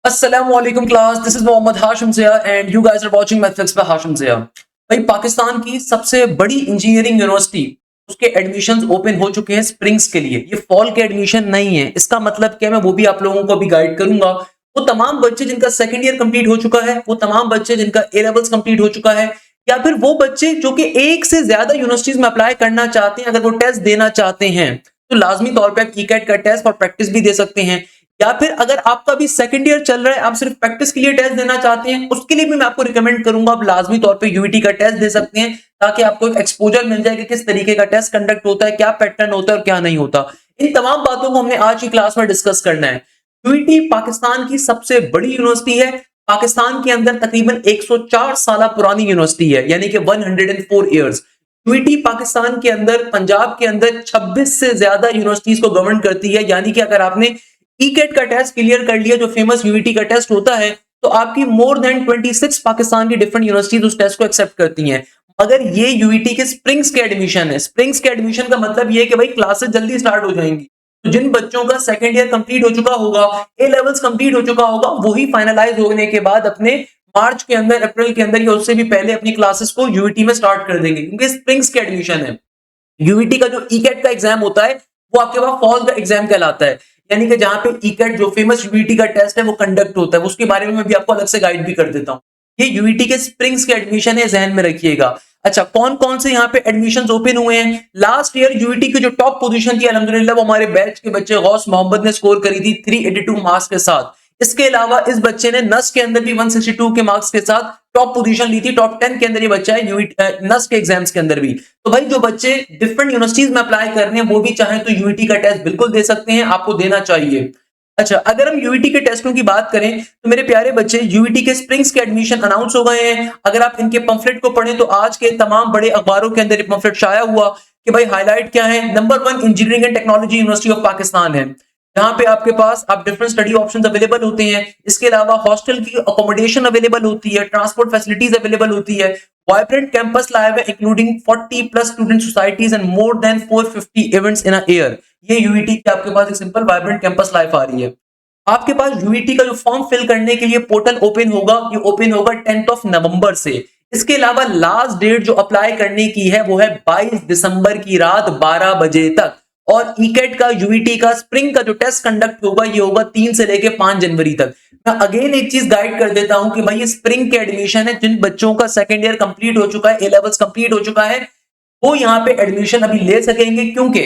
Assalamualaikum class, this is Mohammad Hashim Zia and you guys are watching maths by Hashim Zia. भाई पाकिस्तान की सबसे बड़ी इंजीनियरिंग यूनिवर्सिटी उसके एडमिशंस ओपन हो चुके हैं स्प्रिंग्स के लिए। ये फॉल के एडमिशन नहीं है। इसका मतलब क्या है, मैं वो भी आप लोगों को अभी गाइड करूंगा। वो तमाम बच्चे जिनका सेकंड ईयर कंप्लीट हो चुका है, वो तमाम बच्चे जिनका ए लेवल्स कंप्लीट हो चुका है, या फिर वो बच्चे जो कि एक से ज्यादा यूनिवर्सिटीज में अप्लाई करना चाहते हैं, अगर वो टेस्ट देना चाहते हैं तो लाजमी तौर पर आप ई-कैट का टेस्ट और प्रैक्टिस भी दे सकते हैं। या फिर अगर आपका भी सेकंड ईयर चल रहा है, आप सिर्फ प्रैक्टिस के लिए टेस्ट देना चाहते हैं, उसके लिए भी मैं आपको रिकमेंड करूंगा आप लाजमी तौर पे यूईटी का टेस्ट दे सकते हैं, ताकि आपको एक एक्सपोजर मिल जाए कि किस तरीके का टेस्ट कंडक्ट होता है, क्या पैटर्न होता है और क्या नहीं होता। इन तमाम बातों को हमने आज की क्लास में डिस्कस करना है। यूईटी पाकिस्तान की सबसे बड़ी यूनिवर्सिटी है। पाकिस्तान के अंदर तकरीबन 104 साल पुरानी यूनिवर्सिटी है, यानी कि 104 ईयर्स। यूईटी पाकिस्तान के अंदर, पंजाब के अंदर 26 से ज्यादा यूनिवर्सिटीज को गवर्न करती है। यानी कि अगर आपने ई-कैट का टेस्ट क्लियर कर लिया, जो फेमस यूईटी का टेस्ट होता है, तो आपकी मोर देन 26 पाकिस्तान की डिफरेंट यूनिवर्सिटीज उस टेस्ट को एक्सेप्ट करती हैं। मगर ये यूईटी के स्प्रिंग्स के एडमिशन है। स्प्रिंग्स के एडमिशन का मतलब ये है कि भाई क्लासेस जल्दी स्टार्ट हो जाएंगी। तो जिन बच्चों का सेकंड ईयर कंप्लीट हो चुका होगा, ए लेवल्स कंप्लीट हो चुका होगा, वही फाइनलाइज होने के बाद अपने मार्च के अंदर, अप्रैल के अंदर या उससे भी पहले अपनी क्लासेस को यूईटी में स्टार्ट कर देंगे, क्योंकि स्प्रिंग्स के एडमिशन है। यूईटी का जो ई-कैट का एग्जाम होता है, वो आपके पास फॉल का एग्जाम कहलाता है। यानी कि जहां पे ई-कैट जो फेमस यूईटी का टेस्ट है वो कंडक्ट होता है, उसके बारे में मैं भी आपको अलग से गाइड भी कर देता हूं। ये यूईटी के स्प्रिंग्स के एडमिशन है, जहन में रखिएगा। अच्छा, कौन कौन से यहाँ पे एडमिशंस ओपन हुए हैं? लास्ट ईयर यूईटी की जो टॉप पोजीशन थी, अल्हम्दुलिल्लाह वो हमारे बैच के बच्चे गौस मोहम्मद ने स्कोर करी थी 382 मार्क्स के साथ। इसके अलावा इस बच्चे ने नस के अंदर भी 162 के मार्क्स के साथ टॉप पोजीशन ली थी। टॉप 10 के अंदर ये बच्चा है नस के एग्जाम्स के अंदर भी। तो भाई जो बच्चे डिफरेंट यूनिवर्सिटीज में अप्लाई कर रहे हैं, वो भी चाहे तो यूईटी का टेस्ट बिल्कुल दे सकते हैं, आपको देना चाहिए। अच्छा, अगर हम यूईटी के टेस्टों की बात करें तो मेरे प्यारे बच्चे, यूईटी के स्प्रिंग्स के एडमिशन अनाउंस हो गए हैं। अगर आप इनके पंफलेट को पढ़ें तो आज के तमाम बड़े अखबारों के अंदर पंफलेट शाया हुआ कि भाई हाईलाइट क्या है। Number 1 engineering and technology university of Pakistan है, जहां पे आपके पास आप डिफरेंट स्टडी ऑप्शंस अवेलेबल होते हैं। इसके अलावा हॉस्टल की अकोमोडेशन अवेलेबल होती है, ट्रांसपोर्ट फैसिलिटीज अवेलेबल होती है। वाइब्रेंट कैंपस लाइव है, including 40 plus student societies and more than 450 events in a year. ये यूईटी की आपके पास एक सिंपल वाइब्रेंट कैंपस लाइफ आ रही है। आपके पास यूईटी का जो फॉर्म फिल करने के लिए पोर्टल ओपन होगा, ये ओपन होगा 10th ऑफ नवंबर से। इसके अलावा लास्ट डेट जो अप्लाई करने की है वो है 22 दिसंबर की रात 12 बजे तक। और ई-कैट का, यूईटी का स्प्रिंग का जो टेस्ट कंडक्ट होगा, ये होगा 3 से लेके 5 जनवरी तक। मैं अगेन एक चीज गाइड कर देता हूं कि भाई ये स्प्रिंग के एडमिशन है। जिन बच्चों का सेकंड ईयर कंप्लीट हो चुका है, ए लेवल्स कंप्लीट हो चुका है, वो यहाँ पे एडमिशन अभी ले सकेंगे, क्योंकि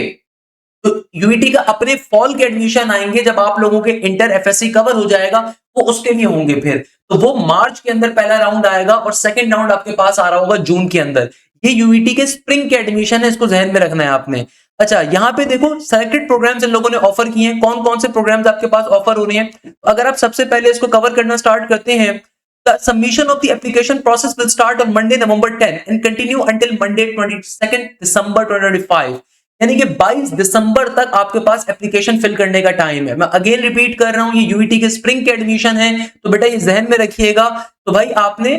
तो यूईटी का अपने फॉल के एडमिशन आएंगे जब आप लोगों के इंटर एफएससी कवर हो जाएगा, वो उसके लिए होंगे। फिर तो वो मार्च के अंदर पहला राउंड आएगा और सेकंड राउंड आपके पास आ रहा होगा जून के अंदर। ये यूईटी के स्प्रिंग के एडमिशन है, इसको जहन में रखना है आपने। अच्छा, यहाँ पे देखो सेलेक्टेड प्रोग्राम्स इन लोगों ने ऑफर किए हैं। कौन कौन से प्रोग्राम्स आपके पास ऑफर हो रहे हैं, अगर आप सबसे पहले इसको कवर करना स्टार्ट करते हैं। The submission of the application process will start on Monday, November 10 and continue until Monday, 22nd December 2025। यानी कि 22 दिसंबर तक आपके पास एप्लीकेशन फिल करने का टाइम है। मैं अगेन रिपीट कर रहा हूं, ये यूईटी के स्प्रिंग के एडमिशन है, तो बेटा ये जहन में रखिएगा। तो भाई आपने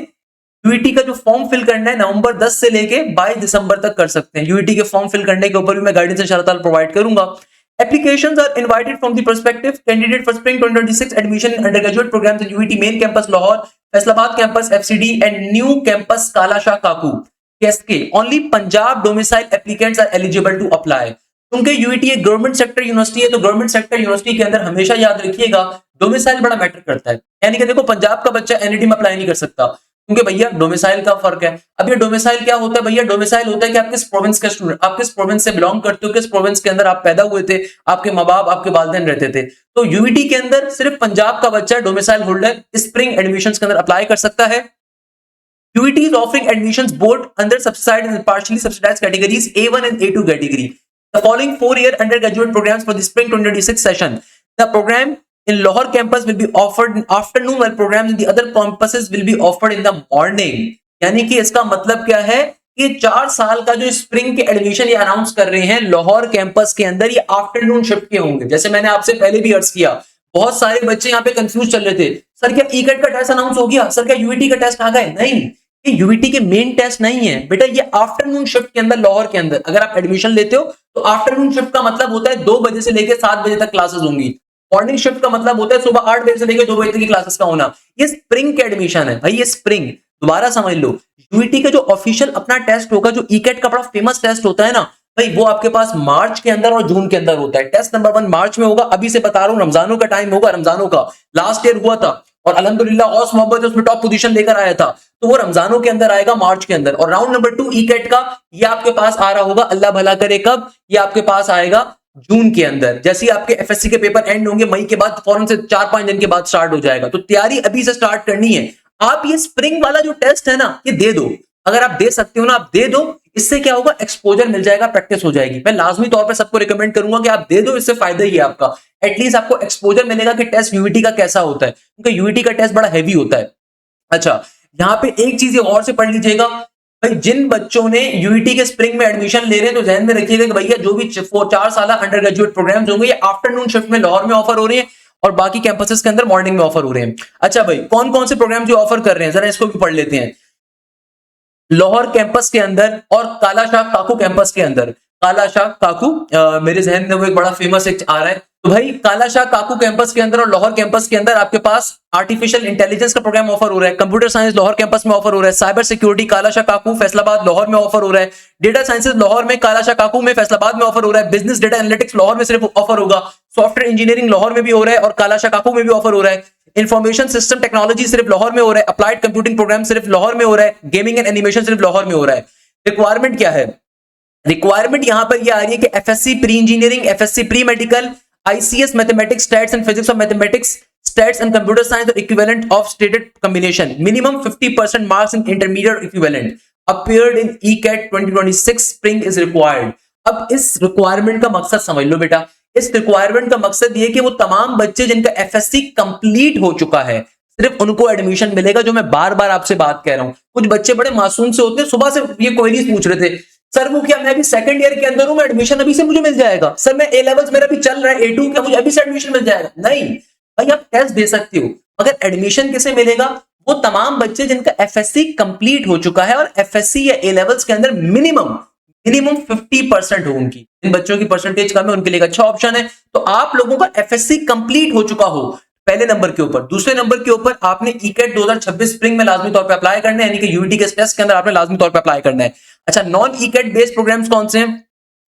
यूईटी का जो फॉर्म फिल करना है, नवंबर 10 से लेके 22 दिसंबर तक कर सकते हैं। यूईटी के फॉर्म फिल करने के ऊपर भी मैं गाइडेंस इंशाअल्लाह प्रोवाइड करूंगा। Applications are invited from the prospective candidate for spring 2026 admission in undergraduate programs in UET main campus Lahore, Faisalabad campus FCD and new campus Kala Shah Kaku KSK. Only Punjab domicile applicants are eligible to apply। क्योंकि UET एक government sector university है, तो government sector university के अंदर हमेशा याद रखिएगा domicile बड़ा मैटर करता है। यानी कि देखो, पंजाब का बच्चा एनईटी में अप्लाई नहीं कर सकता, क्योंकि भैया डोमिसाइल का फर्क है। अब ये डोमिसाइल क्या होता है भैया? डोमिसाइल होता है कि आप किस प्रोविंस का स्टूडेंट, आप किस प्रोविंस से बिलोंग करते हो, किस प्रोविंस के अंदर आप पैदा हुए थे, आपके माँ बाप, आपके वालिदैन रहते थे। तो यूईटी के अंदर सिर्फ पंजाब का बच्चा डोमिसाइल होल्डर स्प्रिंग एडमिशंस के अंदर अप्लाई कर सकता है। UET is offering admissions both under subsidized and partially subsidized categories A1 and A2 category. The following 4-year undergraduate programs for the spring 2026 session. The program in Lahore campus will be offered in afternoon, while programs in the other campuses will be offered in the morning. यानी कि इसका मतलब क्या है कि 4 साल का जो स्प्रिंग के एडमिशन ये अनाउंस कर रहे हैं लाहौर कैंपस के अंदर, ये आफ्टरनून शिफ्ट के होंगे। जैसे मैंने आपसे पहले भी अर्ज किया, बहुत सारे बच्चे यहाँ पे कंफ्यूज चल रहे थे, सर क्या ई-कैट का टेस्ट अनाउंस हो गया, सर क्या यूईटी का टेस्ट आ गए? नहीं, ये यूईटी के मेन टेस्ट नहीं है बेटा, ये आफ्टरनून शिफ्ट के अंदर लाहौर के अंदर अगर आप एडमिशन लेते हो तो आफ्टरनून शिफ्ट का मतलब होता है 2 बजे से लेकर 7 बजे तक क्लासेस होंगी। मॉर्निंग शिफ्ट का मतलब होता है सुबह 8 बजे से लेकर 2 बजे तक की क्लासेस का होना। ये स्प्रिंग के एडमिशन है भाई, ये स्प्रिंग, दोबारा समझ लो। यूईटी का जो ऑफिशियल अपना टेस्ट होगा, जो ईकेट का बड़ा फेमस टेस्ट होता है ना भाई, वो आपके पास मार्च के अंदर और जून के अंदर होता है। टेस्ट नंबर 1 मार्च में होगा, अभी से बता रहा हूं, रमजानों का टाइम होगा, रमजानों का लास्ट ईयर हुआ था और अल्हम्दुलिल्लाह गौस मोहब्बत उसमें टॉप पोजीशन लेकर आया था, तो वो रमजानों के अंदर आएगा, मार्च के अंदर। और राउंड नंबर 2 ईकेट का ये आपके पास आ रहा होगा, अल्लाह भला करे कब, ये आपके पास आएगा जून के अंदर। जैसे ही आपके एफएससी के पेपर एंड होंगे मई के बाद, फौरन से 4-5 दिन के बाद स्टार्ट हो जाएगा। तो तैयारी अभी से स्टार्ट करनी है। आप ये स्प्रिंग वाला जो टेस्ट है ना, ये दे दो, अगर आप दे सकते हो ना आप दे दो। इससे क्या होगा, एक्सपोजर मिल जाएगा, प्रैक्टिस हो जाएगी। मैं लाजमी तौर पे सबको रिकमेंड करूंगा कि आप दे दो, इससे फायदा ही है आपका। एटलीस्ट आपको एक्सपोजर मिलेगा कि टेस्ट यूईटी का कैसा होता है, क्योंकि यूईटी का टेस्ट बड़ा हैवी होता है। अच्छा, यहाँ पे एक चीज और से पढ़ लीजिएगा भाई, जिन बच्चों ने यूईटी के स्प्रिंग में एडमिशन ले रहे हैं तो ध्यान में रखिएगा कि भैया जो भी 4 साल अंडर ग्रेजुएट प्रोग्राम्स होंगे ये आफ्टरनून शिफ्ट में लाहौर में ऑफर हो रहे हैं और बाकी कैंपसेस के अंदर मॉर्निंग में ऑफर हो रहे हैं। अच्छा भाई, कौन कौन से प्रोग्राम जो ऑफर कर रहे हैं जरा इसको भी पढ़ लेते हैं। लाहौर कैंपस के अंदर और काला शाह काकू कैंपस के अंदर, काला शाह काकू मेरे जहन में वो एक बड़ा फेमस एक आ रहा है, तो भाई काला शाह काकू कैंपस के अंदर और लाहौर कैंपस के अंदर आपके पास आर्टिफिशियल इंटेलिजेंस का प्रोग्राम ऑफर हो रहा है। कंप्यूटर साइंस लाहौर कैंपस में ऑफर हो रहा है। साइबर सिक्योरिटी काला शाह काकू फैसलाबाद लाहौर में ऑफर हो रहा है। डेटा साइंसेज लाहौर में काला शाह काकू में फैसलाबाद में ऑफर हो रहा है। बिजनेस डेटा एनालिटिक्स लाहौर में सिर्फ ऑफर होगा। सॉफ्टवेयर इंजीनियरिंग लाहौर में भी हो रहा है और काला शाह काकू में भी ऑफर हो रहा है। इंफॉर्मेशन सिस्टम टेक्नोलॉजी सिर्फ लाहौर में हो रहा है। अप्लाइड कंप्यूटिंग प्रोग्राम सिर्फ लाहौर में हो रहा है। गेमिंग एंड एनिमेशन सिर्फ लाहौर में हो रहा है। रिक्वायरमेंट क्या है, रिक्वायरमेंट यहां पर यह आ रही है कि FSc pre engineering, FSc pre medical, ICS mathematics, stats and physics of mathematics, stats and computer science और equivalent of stated combination, minimum 50% marks in intermediate equivalent, appeared in ECAT 2026 spring is required. अब इस requirement का मकसद समझ लो बेटा, इस requirement का मकसद ये कि वो तमाम बच्चे जिनका एफएससी कंप्लीट हो चुका है सिर्फ उनको एडमिशन मिलेगा। जो मैं बार बार आपसे बात कह रहा हूं, कुछ बच्चे बड़े मासूम से होते हैं, सुबह से ये क्वेरीज पूछ रहे थे, सर वो क्या मैं अभी सेकंड ईयर के अंदर हूं, मैं एडमिशन अभी से मुझे मिल जाएगा, सर मैं ए लेवल्स मेरा भी चल रहा है A2 क्या मुझे अभी से एडमिशन मिल जाएगा? नहीं भाई, आप टेस्ट दे सकते हो, मगर एडमिशन किसे मिलेगा, वो तमाम बच्चे जिनका एफएससी कंप्लीट हो चुका है और एफएससी या ए लेवल्स के अंदर मिनिमम 50% हो उनकी। इन बच्चों की परसेंटेज कम है, उनके लिए अच्छा ऑप्शन है। तो आप लोगों का एफएससी कंप्लीट हो चुका हो पहले नंबर के ऊपर। दूसरे नंबर के ऊपर आपने ईकेट 2026 स्प्रिंग में लाजमी तौर पे अप्लाई करना है, यानी कि यूईटी के टेस्ट के अंदर आपने लाजमी तौर पे अप्लाई करना है। अच्छा, नॉन ईकेट बेस्ड प्रोग्राम्स कौन से हैं,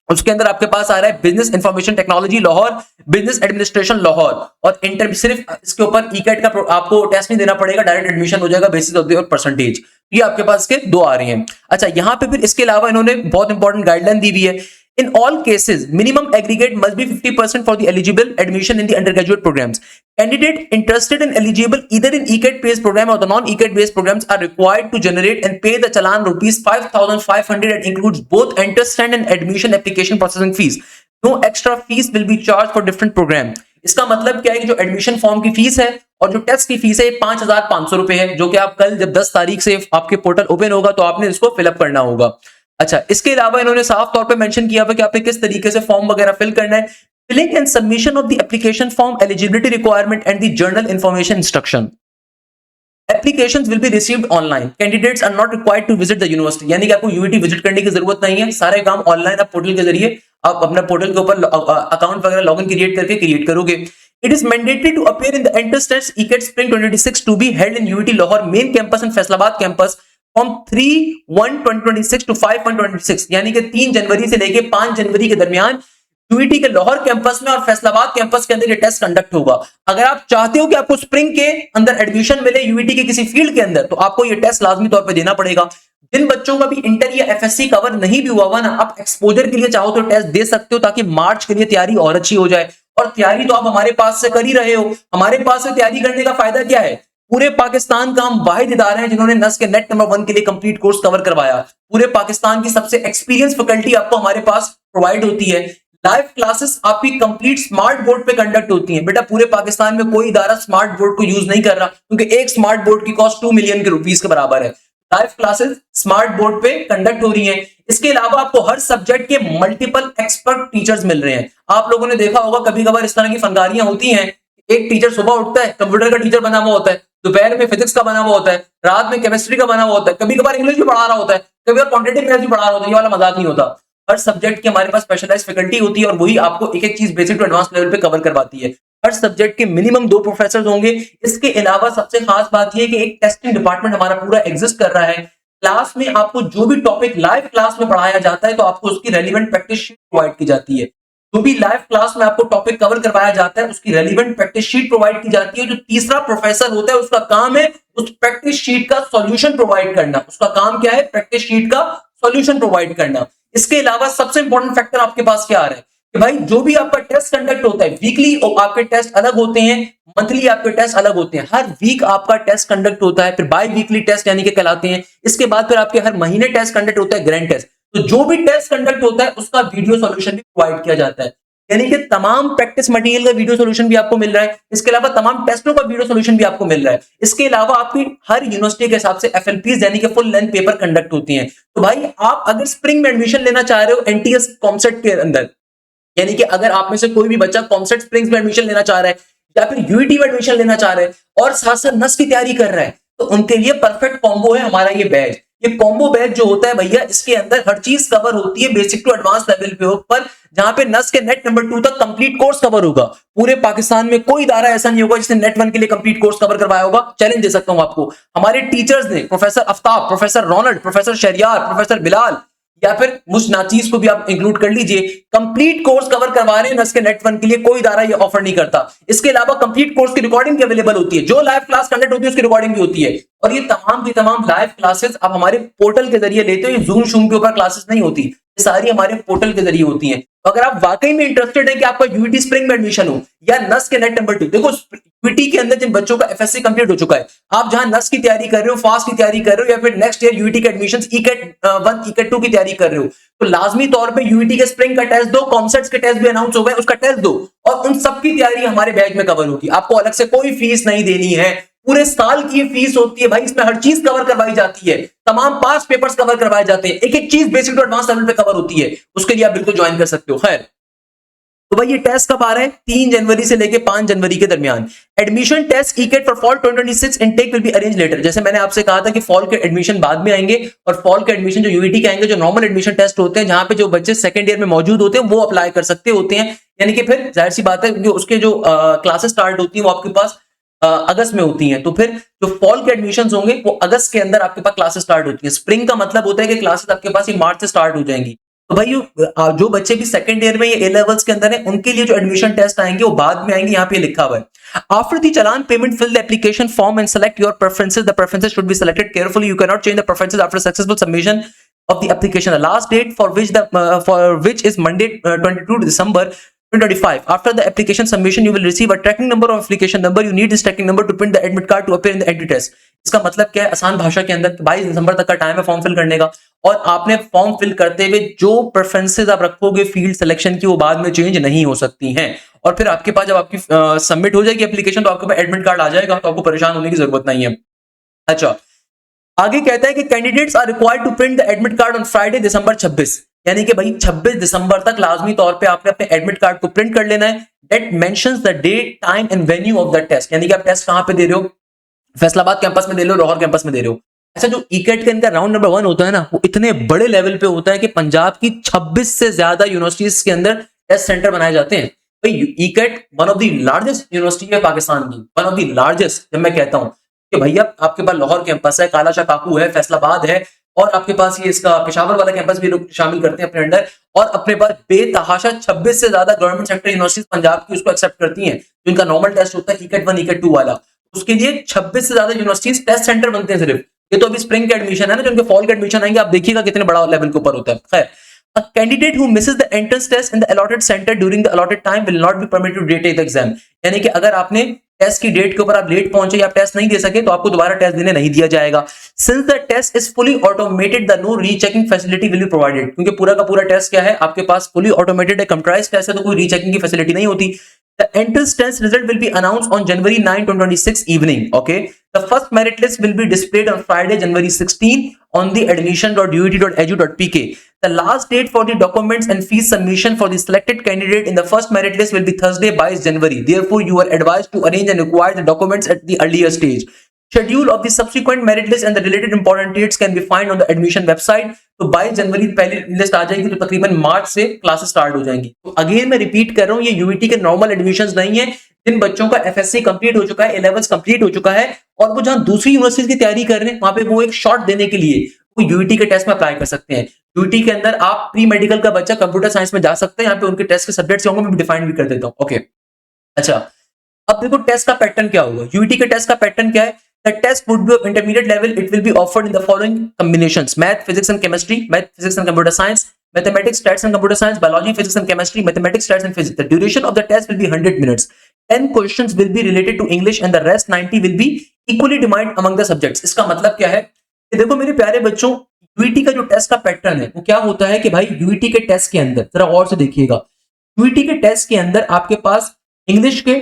उसके अंदर आपके पास आ रहा है business information technology Lahore, business administration Lahore और इंटर, सिर्फ इसके ऊपर ईकेट का आपको टेस्ट नहीं देना पड़ेगा, डायरेक्ट एडमिशन हो जाएगा बेसिस ऑफ योर परसेंटेज। ये आपके पास के 2 आ रही हैं। अच्छा, यहां पे फिर इसके अलावा इन्होंने बहुत इंपॉर्टेंट गाइडलाइन दी हुई है। In all cases, minimum aggregate must be 50% for the eligible admission in the undergraduate programs. Candidate interested and eligible either in ECAT based program or the non-ECAT based programs are required to generate and pay the challan rupees 5,500 and includes both enter-stand and admission application processing fees. No extra fees will be charged for different program. इसका मतलब क्या है कि जो admission form की fees है और जो टेस्ट की फीस है 5,500 रुपए है, जो कि आप कल जब 10 तारीख से आपके पोर्टल ओपन होगा तो आपने इसको फिलअप करना होगा। अच्छा, इसके अलावा इन्होंने साफ तौर पे मेंशन किया हुआ कि आपने किस तरीके से फॉर्म वगैरह फिल करना है। Filling and submission of the application form, eligibility requirement and the general information instruction. Applications will be received online, candidates are not required to visit the university, यानी कि आपको यूनिवर्सिटी विजिट करने की जरूरत नहीं है। सारे काम ऑनलाइन आप पोर्टल के जरिए आप अपना पोर्टल के ऊपर अकाउंट वगैरह लॉगिन क्रिएट करोगे। It is mandatory to appear in the entrance test ECAT Spring 2026 to be held in UIT Lahore main campus and Faisalabad campus from 3/1/2026 to 5/1/2026, यानी कि 3 जनवरी से लेके 5 जनवरी के दरमियान यूईटी के लाहौर कैंपस में और फैसलाबाद कैंपस के अंदर ये टेस्ट कंडक्ट होगा। अगर आप चाहते हो कि आपको स्प्रिंग के अंदर एडमिशन मिले यूईटी के किसी फील्ड के अंदर, तो आपको ये टेस्ट लाजमी तौर पे देना पड़ेगा। जिन बच्चों का भी इंटर या एफएससी कवर नहीं भी हुआ ना, आप एक्सपोजर के लिए चाहो तो टेस्ट दे सकते हो, ताकि मार्च के लिए तैयारी और अच्छी हो जाए। और तैयारी तो आप हमारे पास से कर ही रहे हो। हमारे पास से तैयारी करने का फायदा क्या है, पूरे पाकिस्तान का हम वाहिद इदारा हैं जिन्होंने नस के नेट नंबर 1 के लिए कंप्लीट कोर्स कवर करवाया। पूरे पाकिस्तान की सबसे एक्सपीरियंस फैकल्टी आपको हमारे पास प्रोवाइड होती है। लाइव क्लासेस आपकी कंप्लीट स्मार्ट बोर्ड पे कंडक्ट होती हैं। बेटा पूरे पाकिस्तान में कोई इदारा स्मार्ट बोर्ड को यूज नहीं कर रहा, क्योंकि एक स्मार्ट बोर्ड की कॉस्ट 2 मिलियन के रुपीस के बराबर है। लाइव क्लासेस स्मार्ट बोर्ड पे कंडक्ट हो रही हैं। इसके अलावा आपको हर सब्जेक्ट के मल्टीपल एक्सपर्ट टीचर्स मिल रहे हैं। आप लोगों ने देखा होगा कभी कभार इस तरह की फनकारियां होती हैं, एक टीचर सुबह उठता है कंप्यूटर का टीचर बना हुआ होता है, दोपहर में फिजिक्स का बना हुआ होता है, रात में केमिस्ट्री का बना हुआ होता है, कभी कभार इंग्लिश भी पढ़ा रहा होता है, कभी कभार क्वांटिटेटिव मैथ्स भी पढ़ा रहा होता है। ये वाला मजाक नहीं होता। हर सब्जेक्ट की हमारे पास स्पेशलाइज्ड फैकल्टी होती है और वही आपको एक एक चीज बेसिक टू एडवांस लेवल पे कवर करवाती है। हर सब्जेक्ट के मिनिमम 2 प्रोफेसर होंगे। इसके अलावा सबसे खास बात यह है कि एक टेस्टिंग डिपार्टमेंट हमारा पूरा एग्जिस्ट कर रहा है। क्लास में आपको जो भी टॉपिक लाइव क्लास में पढ़ाया जाता है तो आपको उसकी रेलिवेंट प्रैक्टिस शीट प्रोवाइड की जाती है। जो भी लाइव क्लास में आपको टॉपिक कवर करवाया जाता है उसकी रेलिवेंट प्रैक्टिस शीट प्रोवाइड की जाती है। जो तीसरा प्रोफेसर होता है उसका काम है उस प्रैक्टिस शीट का सॉल्यूशन प्रोवाइड करना। उसका काम क्या है? प्रैक्टिस शीट का सॉल्यूशन प्रोवाइड करना। इसके अलावा सबसे इंपॉर्टेंट फैक्टर आपके पास क्या आ रहा है कि भाई जो भी आपका टेस्ट कंडक्ट होता है, वीकली आपके टेस्ट अलग होते हैं, मंथली आपके टेस्ट अलग होते हैं। हर वीक आपका टेस्ट कंडक्ट होता है, फिर बाई वीकली टेस्ट यानी कि कहलाते हैं। इसके बाद फिर आपके हर महीने टेस्ट कंडक्ट होता है, ग्रैंड टेस्ट। तो जो भी टेस्ट कंडक्ट होता है उसका वीडियो सॉल्यूशन भी प्रोवाइड किया जाता है, यानी कि तमाम प्रैक्टिस मटेरियल का वीडियो सॉल्यूशन भी आपको मिल रहा है। इसके अलावा तमाम टेस्टों का वीडियो सॉल्यूशन भी आपको मिल रहा है। इसके अलावा आपकी हर यूनिवर्सिटी के हिसाब से एफएलपीज यानी कि फुल लेंथ पेपर कंडक्ट होती हैं। तो भाई आप अगर स्प्रिंग में एडमिशन लेना चाह रहे हो एनटीएस कॉमसेट के अंदर, यानी कि अगर आप में से कोई भी बच्चा कॉमसेट स्प्रिंग्स में एडमिशन लेना चाह रहा है या फिर यूईटी में एडमिशन लेना चाह रहा है और साथ साथ नस की तैयारी कर रहा है, तो उनके लिए परफेक्ट कॉम्बो है हमारा ये बैच। ये कॉम्बो बैच जो होता है भैया, इसके अंदर हर चीज कवर होती है बेसिक टू एडवांस लेवल पे ऊपर, जहां पे नस के नेट नंबर 2 तक कंप्लीट कोर्स कवर होगा। पूरे पाकिस्तान में कोई इदारा ऐसा नहीं होगा जिसने नेट 1 के लिए कंप्लीट कोर्स कवर करवाया होगा। चैलेंज दे सकता हूं आपको, हमारे टीचर्स ने, professor Aftab, professor Ronald, professor Shahryar, professor Bilal या फिर मुझ नाचीज को भी आप इंक्लूड कर लीजिए, कंप्लीट कोर्स कवर करवा रहे हैं नस के नेट 1 के लिए। कोई इदारा ये ऑफर नहीं करता। इसके अलावा कंप्लीट कोर्स की रिकॉर्डिंग भी अवेलेबल होती है, जो लाइव क्लास कंडक्ट होती है उसकी रिकॉर्डिंग भी होती है। और ये तमाम की तमाम लाइव क्लासेस आप हमारे पोर्टल के जरिए लेते हो। ये जूम शूम के ऊपर क्लासेस नहीं होती, ये सारी हमारे पोर्टल के जरिए होती हैं। तो अगर आप वाकई में इंटरेस्टेड है कि आपका यूईटी स्प्रिंग में एडमिशन हो या नस के नेट नंबर 2, देखो यूईटी के अंदर जिन बच्चों का एफएससी कंप्लीट हो चुका है, आप जहां नस की तैयारी कर रहे हो, फास्ट की तैयारी कर रहे हो या फिर नेक्स्ट ईयर यूईटी के एडमिशन ईकेट 1 ईकेट 2 की तैयारी कर रहे हो, तो लाजमी तौर पे यूईटी के स्प्रिंग का टेस्ट दो, कॉमसेट्स के टेस्ट भी अनाउंस हो गए, उसका टेस्ट दो और उन सबकी तैयारी हमारे बैच में कवर होगी। आपको अलग से कोई फीस नहीं देनी है, पूरे साल की फीस होती है भाई। इसमें हर चीज कवर करवाई जाती है, तमाम पास पेपर्स कवर करवाए जाते हैं, एक एक चीज बेसिक टू एडवांस लेवल पे कवर होती है। उसके लिए आप बिल्कुल ज्वाइन कर सकते हो। खैर, तो भाई ये टेस्ट कब आ रहा है? 3 जनवरी से लेके 5 जनवरी के दरमियान। Admission test ECAT for fall 2026 intake will be arrange later. जैसे मैंने आपसे कहा था कि फॉल के एडमिशन बाद में आएंगे और फॉल के एडमिशन जो यूईटी के आएंगे, जो नॉर्मल एडमिशन टेस्ट होते हैं जहां पे जो बच्चे सेकंड ईयर में मौजूद होते हैं वो अप्लाई कर सकते होते हैं। यानी कि फिर जाहिर सी बात है क्योंकि उसके जो क्लासेस स्टार्ट होती है वो आपके पास अगस्त में होती हैं, तो फिर जो फॉल के एडमिशंस होंगे वो अगस्त के अंदर आपके पास क्लासेस स्टार्ट होती हैं। स्प्रिंग का मतलब होता है कि क्लासेस आपके पास ये मार्च से स्टार्ट हो जाएंगी। तो भाई जो बच्चे भी सेकंड ईयर में ये ए लेवल्स के अंदर है उनके लिए जो एडमिशन टेस्ट आएंगे वो बाद में आएंगे। यहाँ पे लिखा हुआ है, after the challan payment fill the application form and select your preferences. The preferences should be selected carefully, you can not change the preferences after successful submission of the application. The last date for which is Monday 22 December 2025. After the application submission, you will receive a tracking number of application number. You need this tracking number to print the admit card to appear in the entry test. इसका मतलब क्या है? आसान भाषा के अंदर 22 दिसंबर तक का टाइम है फॉर्म फिल करने का, और आपने फॉर्म फिल करते हुए जो प्रेफरेंसेस आप रखोगे फील्ड सिलेक्शन की वो बाद में चेंज नहीं हो सकती हैं। और फिर आपके पास जब आपकी सबमिट हो जाएगी एप्लीकेशन तो आपके पास एडमिट कार्ड आ जाएगा, तो आपको परेशान होने की जरूरत नहीं है। अच्छा, आगे कहता है कि candidates are required to print the admit card on Friday December 26, यानी कि भाई 26 दिसंबर तक लाजमी तौर पे आपने अपने एडमिट कार्ड को प्रिंट कर लेना है। That mentions the date, time and venue of the test, यानी कि आप टेस्ट कहां पे दे रहे हो, फैसलाबाद कैंपस में दे रहे हो, लाहौर कैंपस में दे रहे हो। अच्छा, जो ईकेट के अंदर राउंड नंबर 1 होता है ना, वो इतने बड़े लेवल पे होता है कि पंजाब की 26 से ज्यादा यूनिवर्सिटीज के अंदर टेस्ट सेंटर बनाए जाते हैं। भाई ECAT one of the largest university है पाकिस्तान की, वन ऑफ द लार्जेस्ट। जब मैं कहता हूं कि भैया आपके पास लाहौर कैंपस है, काला शाह काकू है, फैसलाबाद है, और आपके पास ये इसका पेशावर वाला कैंपस भी लोग शामिल करते हैं अपने अंडर, और अपने पास बेतहाशा 26 से ज्यादा गवर्नमेंट सेक्टर यूनिवर्सिटीज पंजाब की उसको एक्सेप्ट करती हैं। जिनका नॉर्मल टेस्ट होता है ईकेट 1 ईकेट 2 वाला, उसके लिए 26 से ज्यादा यूनिवर्सिटीज टेस्ट सेंटर बनते हैं सिर्फ। ये तो अभी स्प्रिंग के एडमिशन है ना, जो उनके फॉल के एडमिशन आएंगे, आप देखिएगा कितने बड़ा लेवल के ऊपर होता है। खैर, a candidate who misses the entrance test in the allotted center during the allotted time will not be permitted to retake the exam. यानी कि अगर आपने टेस्ट की डेट के ऊपर आप लेट पहुंचे या आप टेस्ट नहीं दे सके तो आपको दोबारा टेस्ट देने नहीं दिया जाएगा। Since the test is fully automated, the no rechecking facility will be provided. क्योंकि पूरा का पूरा टेस्ट क्या है, आपके पास fully automated है, कंप्यूटराइज्ड टेस्ट है, तो कोई रीचेकिंग की फैसिलिटी नहीं होती। The entrance test result will be announced on January 9, 2026 evening. Okay. The first merit list will be displayed on Friday, January 16 on the admission.uit.edu.pk. The last date for the documents and fees submission for the selected candidate in the first merit list will be Thursday, 22 January. Therefore, you are advised to arrange and acquire the documents at the earlier stage. Schedule of the subsequent merit list and the related important dates can be found on the admission website. तो 22 जनवरी पहली list आ जाएगी, तो तकरीबन मार्च से classes start हो जाएंगी। तो again मैं रिपीट कर रहा हूँ, ये यूईटी के नॉर्मल एडमिशंस नहीं है। जिन बच्चों का एफएससी कंप्लीट हो चुका है, ए लेवल्स कंप्लीट हो चुका है और वो जहां दूसरी यूनिवर्सिटी की तैयारी कर रहे हैं, वहां पे वो एक शॉट देने के लिए वो यूईटी के टेस्ट में अप्लाई कर सकते हैं। यूईटी के अंदर आप प्री मेडिकल का बच्चा कंप्यूटर साइंस में जा सकते हैं। यहाँ पे उनके टेस्ट के सब्जेक्ट्स होंगे, मैं डिफाइन भी कर देता हूँ। ओके, अच्छा, अब देखो टेस्ट का पैटर्न क्या होगा। यूईटी के टेस्ट का पैटर्न क्या है? The test would be of intermediate level. It will be offered in the following combinations: math, physics and chemistry, math, physics and computer science, mathematics, stats and computer science, biology, physics and chemistry, mathematics, stats and physics. The duration of the test will be 100 minutes. 10 questions will be related to English and the rest 90 will be equally divided among the subjects. इसका मतलब क्या है कि देखो मेरे प्यारे बच्चों, UET का जो टेस्ट का पैटर्न है वो क्या होता है कि भाई यूईटी के टेस्ट के अंदर जरा और से देखिएगा। यूईटी के टेस्ट के अंदर आपके पास इंग्लिश के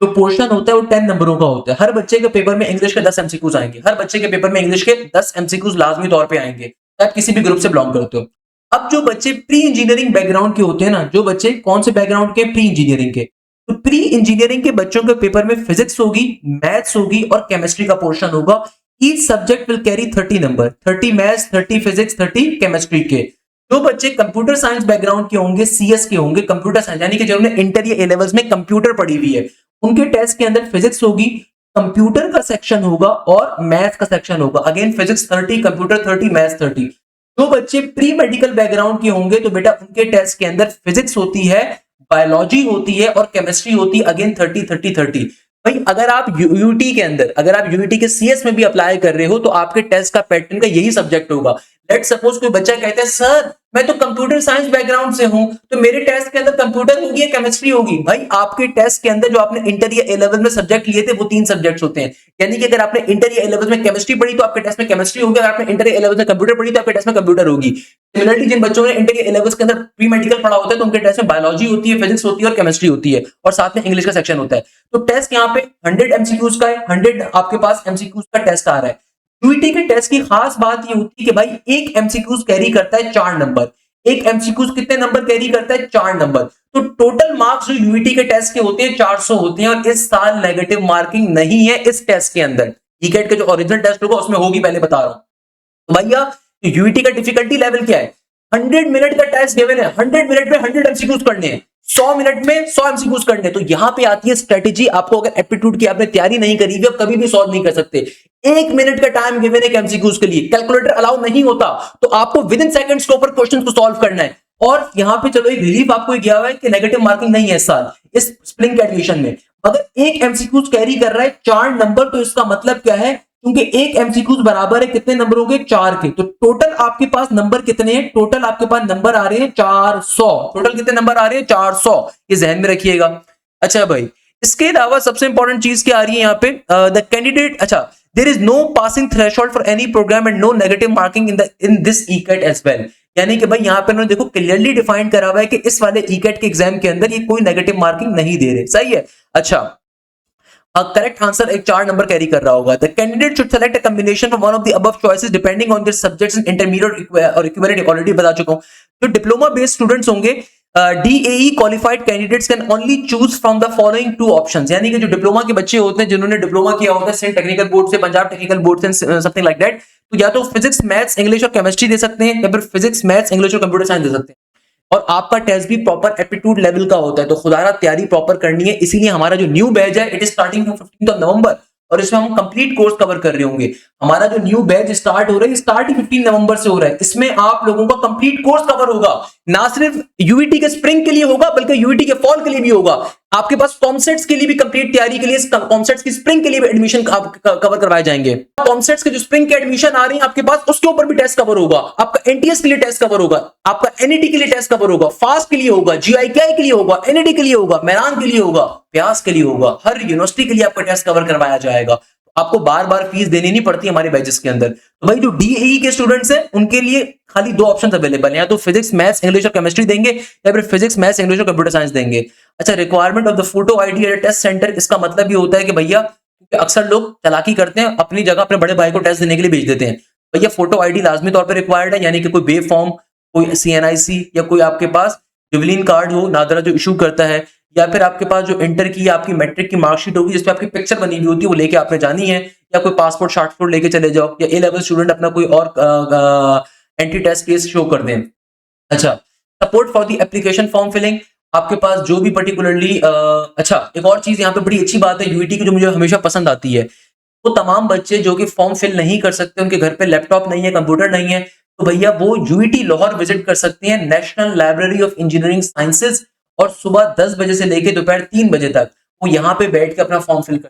जो पोर्शन होता है वो 10 नंबरों का होता है। हर बच्चे के पेपर में इंग्लिश के 10 एमसीक्यूज आएंगे। हर बच्चे के पेपर में इंग्लिश के 10 एमसीक्यूज लाजमी तौर पे आएंगे, आप किसी भी ग्रुप से बिलोंग करते हो। अब जो बच्चे प्री इंजीनियरिंग बैकग्राउंड के होते हैं ना, जो बच्चे कौन से बैकग्राउंड के? प्री इंजीनियरिंग के। तो प्री इंजीनियरिंग के बच्चों के पेपर में फिजिक्स होगी, मैथ्स होगी और केमिस्ट्री का पोर्शन होगा। Each subject will carry 30 number, 30 maths, 30 physics, 30 chemistry के। जो बच्चे कंप्यूटर साइंस बैकग्राउंड के होंगे, सीएस के होंगे, कंप्यूटर साइंस यानी कि जिन्होंने इंटर या ए लेवल्स में कंप्यूटर पढ़ी हुई है, उनके टेस्ट के अंदर फिजिक्स होगी, कंप्यूटर का सेक्शन होगा और मैथ्स का सेक्शन होगा। Again physics 30, computer 30, maths 30। जो बच्चे प्री मेडिकल बैकग्राउंड के होंगे तो बेटा उनके टेस्ट के अंदर फिजिक्स होती है, बायोलॉजी होती है और केमिस्ट्री होती है। अगेन 30, 30, 30। भाई अगर आप यूटी के अंदर, अगर आप यूटी के सीएस में भी अप्लाई कर रहे हो तो आपके टेस्ट का पैटर्न का यही सब्जेक्ट होगा। लेट सपोज कोई बच्चा कहता है सर मैं तो कंप्यूटर साइंस बैकग्राउंड से हूं, तो मेरे टेस्ट के अंदर कंप्यूटर होगी या केमिस्ट्री होगी? भाई आपके टेस्ट के अंदर जो आपने इंटर या ए लेवल में सब्जेक्ट लिए थे वो 3 सब्जेक्ट्स होते हैं। यानी कि अगर आपने इंटर या ए लेवल में केमिस्ट्री पढ़ी तो आपके टेस्ट में केमिस्ट्री होगी, अगर आपने इंटर या ए लेवल में कंप्यूटर पढ़ी तो आपके टेस्ट में कंप्यूटर होगी। सिमिलरली जिन बच्चों ने इंटर या ए लेवल्स के अंदर प्री मेडिकल पढ़ा होता है तो उनके टेस्ट में बायोलॉजी होती है, फिजिक्स होती है और केमिस्ट्री होती है और साथ में इंग्लिश का सेक्शन होता है। तो टेस्ट यहाँ पे 100 एमसीक्यूज का है, 100 आपके पास एमसीक्यूज का टेस्ट आ रहा है। यूईटी के टेस्ट की खास बात ये होती है कि भाई एक एमसीक्यूज कैरी करता है 4 नंबर। एक एमसीक्यूज कितने नंबर कैरी करता है? 4 नंबर। तो टोटल मार्क्स जो यूईटी के टेस्ट के होते हैं 400 होते हैं और इस साल नेगेटिव मार्किंग नहीं है इस टेस्ट के अंदर। ईकेट का जो ओरिजिनल टेस्ट होगा उसमें होगी, पहले बता रहा हूं। तो भैया यूईटी का डिफिकल्टी लेवल क्या है? 100 मिनट का टेस्ट गिवन है, 100 मिनट में 100 एमसीक्यूज करने हैं, 100 मिनट में 100 एमसीक्यूज करने। तो यहां पे आती है स्ट्रेटेजी। आपको अगर एप्टीट्यूड की आपने तैयारी नहीं करी हुई, आप कभी भी सॉल्व नहीं कर सकते। 1 मिनट का टाइम गिवन है एमसीक्यूज के लिए, कैलकुलेटर अलाउ नहीं होता, तो आपको विद इन सेकंड्स के ऊपर क्वेश्चन को सॉल्व करना है। और यहां पे चलो एक रिलीफ आपको गया हुआ है कि नेगेटिव मार्किंग नहीं है इस साल इस स्प्रिंग के एडमिशन में। अगर एक एमसीक्यूज कैरी कर रहा है 4 नंबर, तो इसका मतलब क्या है? क्योंकि एक एमसीक्यूज बराबर है कितने नंबरों के? 4 के। तो टोटल आपके पास नंबर कितने हैं? टोटल आपके पास नंबर आ रहे हैं 400। टोटल कितने नंबर आ रहे हैं? 400। ये ध्यान में रखिएगा। अच्छा भाई, इसके अलावा सबसे इंपॉर्टेंट चीज क्या आ रही है यहाँ पे? द कैंडिडेट, अच्छा, there is no passing threshold for any programme and no negative marking in this ECAT as well. यानी कि भाई यहाँ पे उन्होंने देखो क्लियरली डिफाइन करा हुआ है कि इस वाले ईकेट के एग्जाम के अंदर ये कोई नेगेटिव मार्किंग नहीं दे रहे। सही है। अच्छा, करेक्ट आंसर एक 4 नंबर कैरी कर रहा होगा। The candidate should select a combination from one of the above choices depending on their subjects in intermediate और इक्विवेलेंट। ऑलरेडी बता चुका हूं। जो डिप्लोमा बेस्ड स्टूडेंट्स होंगे, DAE qualified candidates can only choose from the following 2 options. यानी कि जो diploma के बच्चे होते हैं, जिन्होंने डिप्लोमा किया होता है सेंट टेक्निकल बोर्ड से, पंजाब टेक्निकल बोर्ड से, समथिंग लाइक दैट, तो या तो फिजिक्स, मैथ्स, इंग्लिश और केमिस्ट्री दे सकते हैं या फिर फिजिक्स, मैथ्स, इंग्लिश और कंप्यूटर साइंस दे सकते हैं। और आपका टेस्ट भी प्रॉपर एप्टीट्यूड लेवल का होता है, तो खुदारा तैयारी प्रॉपर करनी है। इसीलिए हमारा जो न्यू बैच है इट इज स्टार्टिंग फ्रॉम 15 नवंबर और इसमें हम कंप्लीट कोर्स कवर कर रहे होंगे। हमारा जो न्यू बैच स्टार्ट हो रहा है, स्टार्ट ही 15 नवंबर से हो रहा है। इसमें आप लोगों का कंप्लीट कोर्स कवर होगा, ना सिर्फ यूईटी के स्प्रिंग के लिए होगा बल्कि यूईटी के फॉल के लिए भी होगा। आपके पास कॉमसेट्स के लिए भी कंप्लीट तैयारी के लिए, कॉमसेट्स की स्प्रिंग के लिए भी एडमिशन कवर करवाए जाएंगे। कॉमसेट्स के जो स्प्रिंग के एडमिशन आ रहे हैं आपके पास, उसके ऊपर भी टेस्ट कवर होगा। आपका एनटीएस के लिए टेस्ट कवर होगा, आपका एनईटी के लिए टेस्ट कवर होगा, फास्ट के लिए होगा, जीआईकेआई के लिए होगा, एनईटी के लिए होगा, मैरान के लिए होगा, प्यास के लिए होगा। हर यूनिवर्सिटी के लिए आपका टेस्ट कवर करवाया जाएगा। आपको बार बार फीस देनी नहीं पड़ती हमारे बैचेस के अंदर। तो भाई जो डीएई के स्टूडेंट्स हैं उनके लिए खाली 2 ऑप्शंस अवेलेबल हैं, या तो फिजिक्स, मैथ्स, इंग्लिश और केमिस्ट्री देंगे या फिर फिजिक्स, मैथ्स, इंग्लिश और कंप्यूटर साइंस देंगे। अच्छा, requirement of the photo ID at test centre, इसका मतलब ये होता है कि भैया अक्सर लोग चालाकी करते हैं, अपनी जगह अपने बड़े भाई को टेस्ट देने के लिए भेज देते हैं। भैया फोटो आईडी लाजमी तौर पर रिक्वायर्ड है, यानी कि कोई वेब फॉर्म, कोई सीएनआईसी या कोई आपके पास जुवलिन कार्ड हो नादरा जो इशू करता है, या फिर आपके पास जो इंटर की या आपकी मैट्रिक की मार्कशीट होगी जिसपे आपकी पिक्चर बनी हुई होती है वो लेके आपने जानी है, या कोई पासपोर्ट शार्टफोट लेके चले जाओ, या ए लेवल स्टूडेंट अपना कोई और एंटी टेस्ट केस शो कर दें। अच्छा, support for the application form filling, आपके पास जो भी पर्टिकुलरली अच्छा, एक और चीज यहाँ पे बड़ी अच्छी बात है यूईटी की जो मुझे हमेशा पसंद आती है, वो तमाम बच्चे जो कि फॉर्म फिल नहीं कर सकते, उनके घर पे लैपटॉप नहीं है, कंप्यूटर नहीं है, तो भैया वो यूईटी लाहौर विजिट कर सकते हैं, national library of engineering sciences, और सुबह 10 बजे से लेकर दोपहर 3 बजे तक वो यहाँ पे बैठ के अपना फॉर्म फिल कर।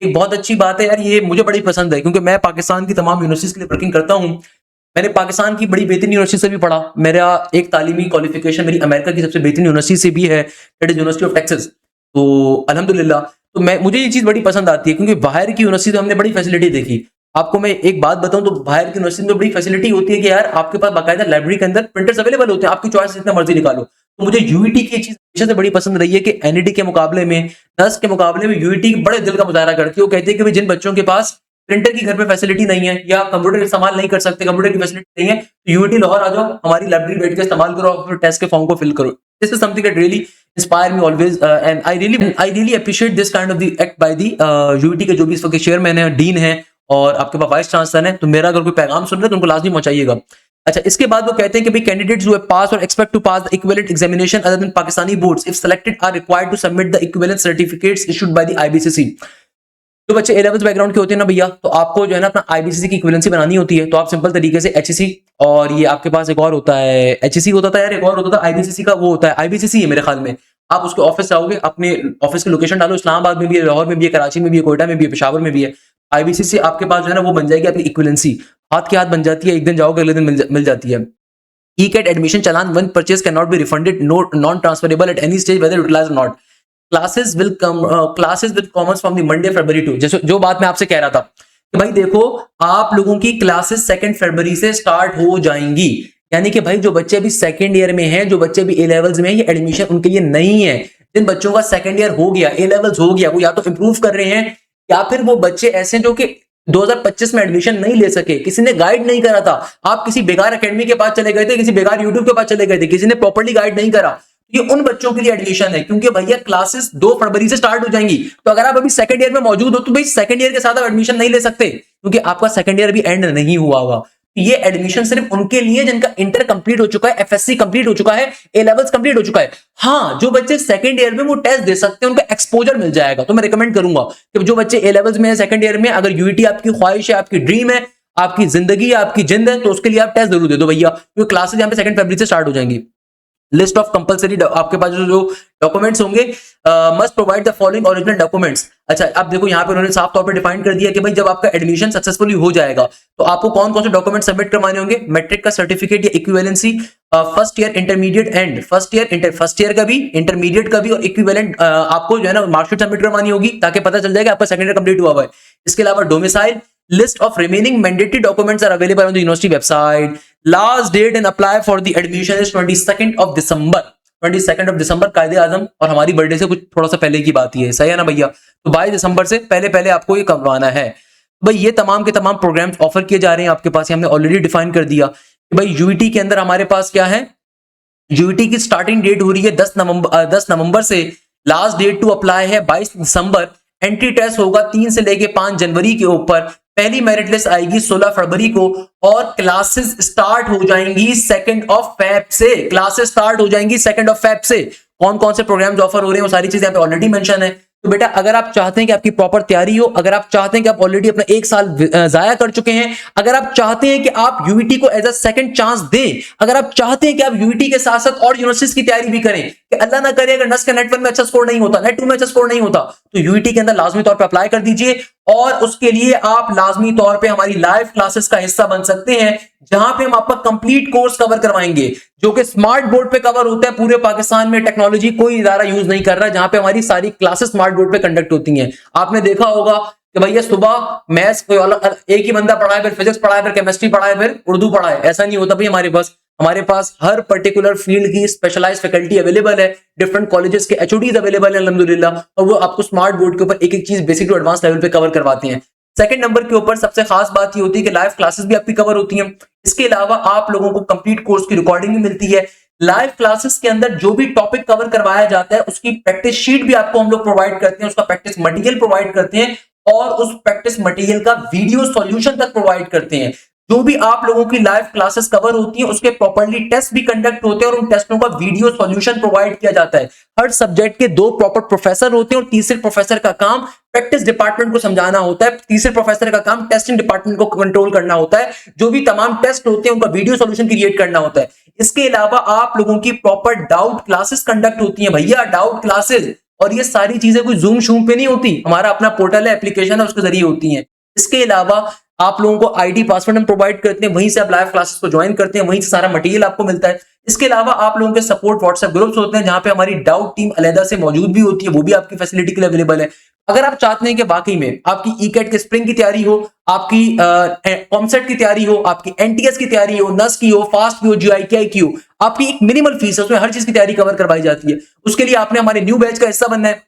एक बहुत अच्छी बात है यार, ये मुझे बड़ी पसंद है क्योंकि मैं पाकिस्तान की तमाम यूनिवर्सिटीज के लिए वर्किंग करता हूँ। मैंने पाकिस्तान की बड़ी बेहतरीन यूनिवर्सिटी से भी पढ़ा, मेरा एक तालीमी क्वालिफिकेशन मेरी अमेरिका की सबसे बेहतरीन यूनिवर्सिटी से भी है, that is university of Texas. तो अल्हम्दुलिल्लाह, तो मैं मुझे ये चीज बड़ी पसंद आती है क्योंकि बाहर की यूनिवर्सिटी में हमने बड़ी फैसिलिटी देखी। आपको मैं एक बात बताऊं तो बाहर की यूनिवर्सिटी में बड़ी फैसिलिटी होती है कि यार आपके पास बाकायदा लाइब्रेरी के अंदर प्रिंटर्स अवेलेबल होते हैं, आपकी चॉइस जितना मर्जी निकालो। तो मुझे यूईटी की चीज हमेशा से बड़ी पसंद रही है कि एनईटी के मुकाबले में, नस के मुकाबले में यूईटी बड़े दिल का मुजाहरा करती है। वो कहती है कि जिन बच्चों के पास प्रिंटर की घर पे फैसिलिटी नहीं है या कंप्यूटर इस्तेमाल नहीं कर सकते, कंप्यूटर की फैसिलिटी नहीं है, तो यूईटी लाहौर आ जाओ, हमारी लाइब्रेरी बैठ के इस्तेमाल करो और टेस्ट के फॉर्म को फिल करो। This is something that really inspire me always, and I really appreciate this kind of the act by the UET के जो भी इस वक्त चेयरमैन है, डीन है, और आपके पास वाइस चांसलर है। तो मेरा अगर कोई पैगाम सुन रहे तो उनको लाजमी पहुंचाइएगा। अच्छा, इसके बाद वो कहते हैं कि भाई कैंडिडेट्स हु हैव पास और expect to pass the equivalent examination other than Pakistani boards if selected are required to submit the equivalent certificates issued by the IBCC. जो बच्चे ए लेवल्स बैकग्राउंड के होते हैं ना भैया, तो आपको जो है ना अपना आईबीसीसी की इक्विवेलेंसी बनानी होती है। तो आप सिंपल तरीके से एचईसी, और ये आपके पास एक और होता है, एचईसी होता था यार, एक और होता था आईबीसीसी का, वो होता है आईबीसीसी है मेरे ख्याल में। आप उसके ऑफिस जाओगे, अपने ऑफिस की लोकेशन डालो, इस्लामाबाद में भी है, लाहौर में भी है, कराची में भी है, कोयटा में भी है, पेशावर में भी है। आईबीसीसी आपके पास जो है ना वो बन जाएगी आपकी इक्विवेलेंसी, हाथ के हाथ बन जाती है, एक दिन जाओगे अगले दिन मिल जाती है। ECAT admission challan one purchase can not be refunded, non transferable at any stage whether utilised और नॉट। Classes will commence from the Monday February two, जैसे जो बात मैं आपसे कह रहा था कि भाई देखो, आप लोगों की क्लासेस 2 फरवरी से स्टार्ट हो जाएंगी। यानी कि भाई जो बच्चे अभी सेकंड ईयर में हैं, जो बच्चे अभी ए लेवल्स में हैं, ये एडमिशन उनके लिए नहीं है। जिन बच्चों का सेकंड ईयर हो गया, ए लेवल्स हो गया, वो या तो इंप्रूव कर रहे हैं या फिर वो बच्चे ऐसे जो कि 2025 में एडमिशन नहीं ले सके, किसी ने गाइड नहीं करा था, आप किसी बेकार एकेडमी के पास चले गए थे, किसी बेकार यूट्यूब के पास चले गए थे, किसी ने प्रॉपर्ली गाइड नहीं करा, ये उन बच्चों के लिए एडमिशन है। क्योंकि भैया क्लासेस 2 फरवरी से स्टार्ट हो जाएंगी। तो अगर आप अभी सेकंड ईयर में मौजूद हो तो भाई सेकंड ईयर के साथ आप एडमिशन नहीं ले सकते, क्योंकि आपका सेकंड ईयर भी एंड नहीं हुआ होगा। ये एडमिशन सिर्फ उनके लिए जिनका इंटर कंप्लीट हो चुका है, एफएससी कंप्लीट हो चुका है, ए लेवल्स कंप्लीट हो चुका है। हाँ, जो बच्चे सेकंड ईयर में वो टेस्ट दे सकते हैं, उनका एक्सपोजर मिल जाएगा। तो मैं रिकमेंड करूंगा कि जो बच्चे ए लेवल्स में है, सेकंड ईयर में, अगर यूईटी आपकी ख्वाहिश है, आपकी ड्रीम है, आपकी जिंदगी है, आपकी जिंद है, तो उसके लिए आप टेस्ट जरूर दे दो भैया, क्योंकि क्लासेस यहाँ पे 2 फरवरी से स्टार्ट हो जाएंगी। लिस्ट ऑफ कंपलसरी, आपके पास जो डॉक्यूमेंट्स होंगे, must provide the following original documents. अच्छा, अब देखो यहाँ पे उन्होंने साफ तौर पे डिफाइन कर दिया कि भाई जब आपका एडमिशन सक्सेसफुली हो जाएगा तो आपको कौन कौन से डॉक्यूमेंट सबमिट करवाने होंगे। मैट्रिक का सर्टिफिकेट या equivalency, first year intermediate and first year का भी, इंटरमीडिएट का भी, और इक्विवेलेंट आपको जो है ना मार्कशीट सबमिट करवानी होगी, ताकि पता चल जाएगा आपका सेकंड ईयर कंप्लीट हुआ है। इसके अलावा domicile, list of remaining mandatory documents are available on the university website. Last date and apply for the admission is 22 of December. 22 of December Quaid-e Azam और हमारी बर्थडे से कुछ थोड़ा सा पहले की बात ही है, सही है ना भैया। तो 22 दिसंबर से पहले आपको ये करवाना है भाई। ये तमाम के तमाम प्रोग्राम्स ऑफर किए जा रहे हैं आपके पास, हमने ऑलरेडी डिफाइन कर दिया कि भाई यूईटी के अंदर हमारे पास क्या है। यूईटी की स्टार्टिंग डेट हो रही है 10 नवंबर से, लास्ट डेट टू अप्लाई है 22 दिसंबर। एंट्री टेस्ट होगा 3 से लेके 5 जनवरी के ऊपर, पहली मेरिट लिस्ट आएगी 16 फरवरी को, और क्लासेस स्टार्ट हो जाएंगी 2 फेब से। क्लासेस स्टार्ट हो जाएंगी 2 फेब से। कौन कौन से प्रोग्राम्स ऑफर हो रहे हैं वो सारी चीजें यहाँ पे ऑलरेडी मेंशन है। तो बेटा अगर आप चाहते हैं कि आपकी प्रॉपर तैयारी हो, अगर आप चाहते हैं कि आप ऑलरेडी अपना 1 साल जाया कर चुके हैं, अगर आप चाहते हैं कि आप यूईटी को एज अ सेकंड चांस दें, अगर आप चाहते हैं कि आप यूईटी के साथ साथ और यूनिवर्सिटीज की तैयारी भी करें, कि अल्लाह ना करे अगर नस के नेट 1 में अच्छा स्कोर नहीं होता, नेट 2 में अच्छा स्कोर नहीं होता, तो यूईटी के अंदर लाजमी तौर पर अप्लाई कर दीजिए। और उसके लिए आप लाजमी तौर पे हमारी लाइव क्लासेस का हिस्सा बन सकते हैं, जहां पे हम आपका कंप्लीट कोर्स कवर करवाएंगे, जो कि स्मार्ट बोर्ड पे कवर होता है। पूरे पाकिस्तान में टेक्नोलॉजी कोई इदारा यूज नहीं कर रहा, जहां पे हमारी सारी क्लासेस स्मार्ट बोर्ड पे कंडक्ट होती हैं। आपने देखा होगा कि भैया सुबह मैथ्स कोई एक ही बंदा पढ़ाए, फिर फिजिक्स पढ़ाए, फिर केमिस्ट्री पढ़ाए, फिर उर्दू पढ़ाए, ऐसा नहीं होता भाई। हमारे पास हर पर्टिकुलर फील्ड की स्पेशलाइज्ड फैकल्टी अवेलेबल है, डिफरेंट कॉलेजेस के एचओडीज अवेलेबल है अल्हम्दुलिल्लाह, और वो आपको स्मार्ट बोर्ड के ऊपर एक एक चीज बेसिक टू एडवांस लेवल पे कवर करवाते हैं। सेकंड नंबर के ऊपर सबसे खास बात ये होती है कि लाइव क्लासेस भी आपकी कवर होती हैं। इसके अलावा आप लोगों को कंप्लीट कोर्स की रिकॉर्डिंग भी मिलती है। लाइव क्लासेस के अंदर जो भी टॉपिक कवर करवाया जाता है उसकी प्रैक्टिस शीट भी आपको हम लोग प्रोवाइड करते हैं, उसका प्रैक्टिस मटेरियल प्रोवाइड करते हैं, और उस प्रैक्टिस मटेरियल का वीडियो सॉल्यूशन तक प्रोवाइड करते हैं। जो भी आप लोगों की लाइव क्लासेस कवर होती हैं उसके प्रॉपर्ली टेस्ट भी कंडक्ट होते हैं और उन टेस्टों का वीडियो सॉल्यूशन प्रोवाइड किया जाता है। हर सब्जेक्ट के 2 प्रॉपर प्रोफेसर होते हैं और तीसरे प्रोफेसर का काम प्रैक्टिस डिपार्टमेंट को समझाना होता है, तीसरे प्रोफेसर का काम टेस्टिंग डिपार्टमेंट को कंट्रोल करना होता है, जो भी तमाम टेस्ट होते हैं उनका वीडियो सॉल्यूशन क्रिएट करना होता है। इसके अलावा आप लोगों की प्रॉपर डाउट क्लासेस कंडक्ट होती हैं भैया, डाउट क्लासेस। और ये सारी चीजें कोई जूम शूम पे नहीं होती, हमारा अपना पोर्टल है, एप्लीकेशन है, उसके जरिए होती हैं। इसके अलावा आप लोगों को आईडी पासवर्ड हम प्रोवाइड करते हैं, वहीं से आप लाइव क्लासेस को ज्वाइन करते हैं, वहीं से सारा मटेरियल आपको मिलता है। इसके अलावा आप लोगों के सपोर्ट व्हाट्सएप ग्रुप्स होते हैं जहां पे हमारी डाउट टीम अलग से मौजूद भी होती है, वो भी आपकी फैसिलिटी के लिए अवेलेबल है। अगर आप चाहते हैं कि वाकई में आपकी ईकेट के स्प्रिंग की तैयारी हो, आपकी कॉमसेट की तैयारी हो, आपकी एनटीएस की तैयारी हो, नस की हो, फास्ट की हो, जीआईकेआई की हो, आपकी एक मिनिमल फीस है, उसमें हर चीज की तैयारी कवर करवाई जाती है। उसके लिए आपने हमारे न्यू बैच का हिस्सा बनना है।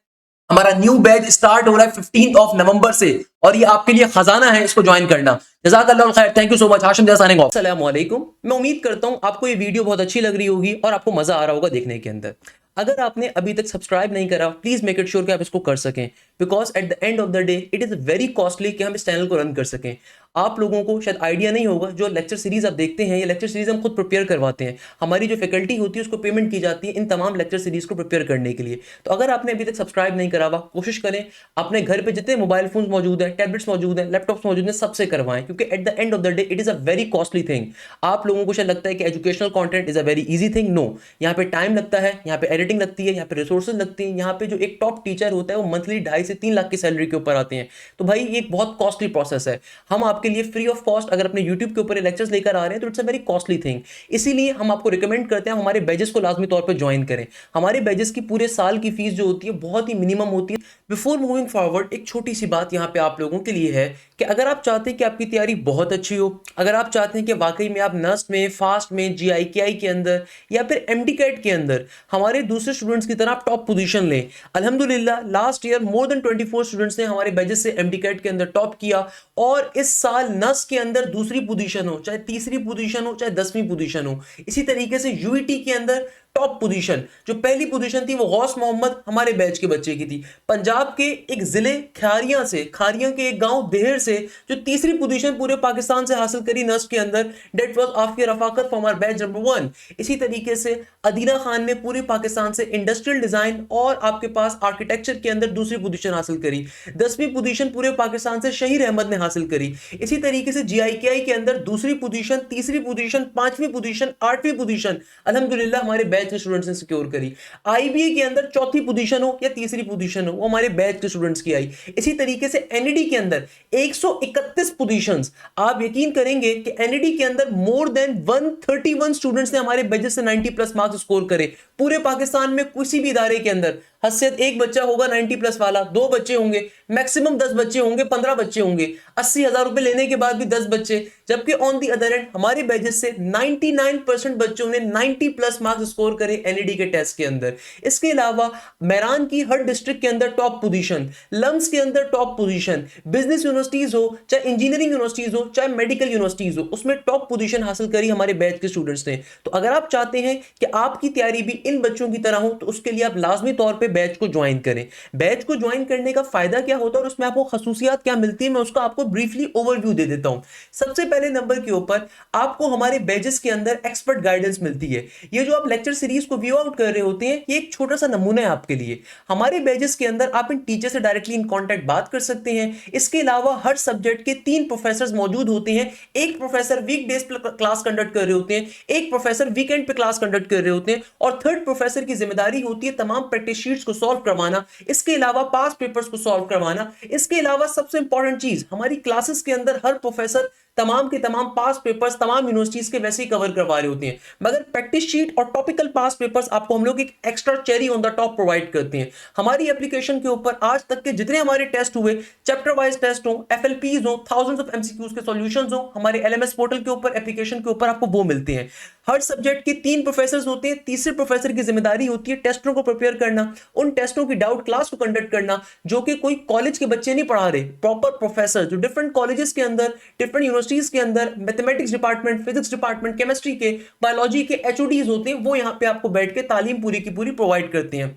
हमारा न्यू बैच स्टार्ट हो रहा है 15 नवंबर से और ये आपके लिए खजाना है, इसको ज्वाइन करना। जज़ाकल्लाह खैर, thank you so much. Hashim signing off. अस्सलाम वालेकुम। मैं उम्मीद करता हूं आपको ये वीडियो बहुत अच्छी लग रही होगी और आपको मजा आ रहा होगा देखने के अंदर। अगर आपने अभी तक सब्सक्राइब नहीं करा, प्लीज मेक इट श्योर कि आप इसको कर सकें, because at the end of the day it is very costly कि हम इस चैनल को रन कर सकें। आप लोगों को शायद आइडिया नहीं होगा, जो लेक्चर सीरीज आप देखते हैं, ये लेक्चर सीरीज हम खुद प्रिपेयर करवाते हैं। हमारी जो फैकल्टी होती है उसको पेमेंट की जाती है इन तमाम लेक्चर सीरीज को प्रिपेयर करने के लिए। तो अगर आपने अभी तक सब्सक्राइब नहीं करा हुआ, कोशिश करें अपने घर पे जितने मोबाइल फोन मौजूद हैं, टैबलेट्स मौजूद हैं, लैपटॉप्स मौजूद हैं, सबसे करवाएं, क्योंकि at the end of the day it is a very costly thing. आप लोगों को शायद लगता है कि educational content is a very easy thing. No, यहाँ पे टाइम लगता है, यहाँ पे एडिटिंग लगती है, यहाँ पे रिसोर्सेज लगती हैं, यहाँ पे जो एक टॉप टीचर होता है वो मंथली 2.5 से 3 लाख की सैलरी के ऊपर आते हैं। तो भाई ये एक बहुत कॉस्टली प्रोसेस है। हम आपके लिए फ्री ऑफ कॉस्ट अगर अपने YouTube के ऊपर लेक्चर्स लेकर आ रहे हैं तो it's a very costly thing. इसीलिए हम आपको रिकमेंड करते हैं हमारे बैजेस को लाजमी तौर पर ज्वाइन करें। हमारे बैजेस की पूरे साल की फीस जो होती है बहुत ही मिनिमम होती है। बिफोर मूविंग फॉरवर्ड, एक छोटी सी बात यहाँ पे आप लोगों के लिए है कि अगर आप चाहते हैं कि आपकी तैयारी बहुत अच्छी हो, अगर आप चाहते हैं कि वाकई में आप नस्ट में, फास्ट में, जीआईकेआई के अंदर या फिर एमडीकैट के अंदर हमारे दूसरे स्टूडेंट्स की तरह आप टॉप पोजीशन लें। अल्हम्दुलिल्लाह last year more than 24 students ने हमारे बैजेस से एमडीकैट के अंदर टॉप किया और इस साल नस के अंदर दूसरी पोजीशन हो, चाहे तीसरी पोजीशन हो, चाहे 10वीं पोजीशन हो। इसी तरीके से यूईटी के अंदर टॉप पोजीशन, जो पहली पोजीशन थी वो गौस मोहम्मद हमारे बैच के बच्चे की थी, पंजाब के एक जिले खारियां के एक गांव देहर से, जो तीसरी पोजीशन पूरे पाकिस्तान से हासिल करी नस्ट के अंदर, date was Afia Rafaqat for हमारा बैच नंबर 1। इसी तरीके से अदीना खान ने पूरे पाकिस्तान से इंडस्ट्रियल डिजाइन और आपके पास आर्किटेक्चर के अंदर दूसरी पोजीशन हासिल करी। 10वीं पोजीशन पूरे पाकिस्तान से शहीर अहमद ने हासिल करी। इसी तरीके से जीआईकेआई के अंदर दूसरी पोजीशन, तीसरी पोजीशन, 5वीं पोजीशन, 8वीं पोजीशन अल्हम्दुलिल्लाह हमारे बैच के स्टूडेंट्स ने सिक्योर करी। आईबीए के अंदर चौथी पोजीशन हो या तीसरी पोजीशन हो, वो हमारे बैच के स्टूडेंट्स की आई। इसी तरीके से एनईडी के अंदर 131 पोजीशंस, आप यकीन करेंगे कि एनईडी के अंदर मोर देन 131 स्टूडेंट्स ने हमारे बैचेस से 90 प्लस मार्क्स स्कोर करे। पूरे पाकिस्तान में किसी भी इदारे के अंदर हद एक बच्चा होगा 90 प्लस वाला, 2 बच्चे होंगे, मैक्सिमम 10 बच्चे होंगे, 15 बच्चे होंगे, 80,000 रुपए लेने के बाद भी 10 बच्चे। जबकि ऑन दी अदर एंड हमारे बैचेस से 99% बच्चों ने 90 प्लस मार्क्स स्कोर करे एनईडी के टेस्ट के अंदर। इसके अलावा मैरान की हर डिस्ट्रिक्ट के अंदर टॉप पोजीशन, लम्स के अंदर टॉप पोजीशन, बिजनेस यूनिवर्सिटीज हो, चाहे इंजीनियरिंग यूनिवर्सिटीज हो, चाहे मेडिकल यूनिवर्सिटीज हो, उसमें टॉप पोजीशन हासिल करी हमारे बैच के स्टूडेंट्स ने। तो अगर आप चाहते हैं कि आपकी तैयारी भी इन बच्चों की तरह हो तो उसके लिए आप लाजमी तौर पर बैच को ज्वाइन करें। बैच को ज्वाइन करने का फायदा क्या होता है और उसमें आपको खसूसियात क्या मिलती है, मैं उसका आपको ब्रीफली ओवरव्यू दे देता हूं। सबसे पहले नंबर के ऊपर आपको हमारे बैचेस के अंदर एक्सपर्ट गाइडेंस मिलती है। ये जो आप लेक्चर सीरीज को व्यू आउट कर रहे होते हैं, ये एक छोटा सा नमूना है आपके लिए। हमारे बैचेस के अंदर आप इन टीचर से डायरेक्टली इन कांटेक्ट बात कर सकते हैं। इसके अलावा हर सब्जेक्ट के 3 प्रोफेसर मौजूद होते हैं। एक प्रोफेसर वीकडेज पे क्लास कंडक्ट कर रहे होते हैं, एक प्रोफेसर वीकेंड पे क्लास कंडक्ट कर रहे होते हैं और थर्ड प्रोफेसर की जिम्मेदारी होती है तमाम प्रैक्टिस शीट्स को सॉल्व करवाना, इसके अलावा पास पेपर्स को सॉल्व करवाना। इसके अलावा सबसे इंपॉर्टेंट चीज, हमारी क्लासेस के अंदर हर प्रोफेसर तमाम के तमाम पास पेपर्स तमाम यूनिवर्सिटीज के वैसे ही कवर करवा रहे होते हैं, मगर प्रैक्टिस शीट और टॉपिकल पास पेपर्स आपको हम लोग एक extra cherry on the top provide करते हैं। हमारी एप्लीकेशन के ऊपर आज तक के जितने हमारे टेस्ट हुए, चैप्टर वाइज टेस्ट हो, एफएलपीज हो, थाउजेंड्स ऑफ एमसीक्यूज के सॉल्यूशंस हो, हमारे एलएमएस पोर्टल के ऊपर, एप्लीकेशन के ऊपर आपको वो मिलते हैं। हर सब्जेक्ट के 3 प्रोफेसर होते हैं। तीसरे प्रोफेसर की जिम्मेदारी होती है टेस्टों को प्रिपेयर करना, उन टेस्टों की डाउट क्लास को कंडक्ट करना जो कि कोई कॉलेज के बच्चे नहीं पढ़ा रहे। प्रॉपर प्रोफेसर जो डिफरेंट कॉलेजेस के अंदर, डिफरेंट यूनिवर्सिटीज के अंदर mathematics department, physics department, chemistry के, बायोलॉजी के एचओडीज होते हैं, वो यहाँ पे आपको बैठ के तालीम पूरी की पूरी प्रोवाइड करते हैं।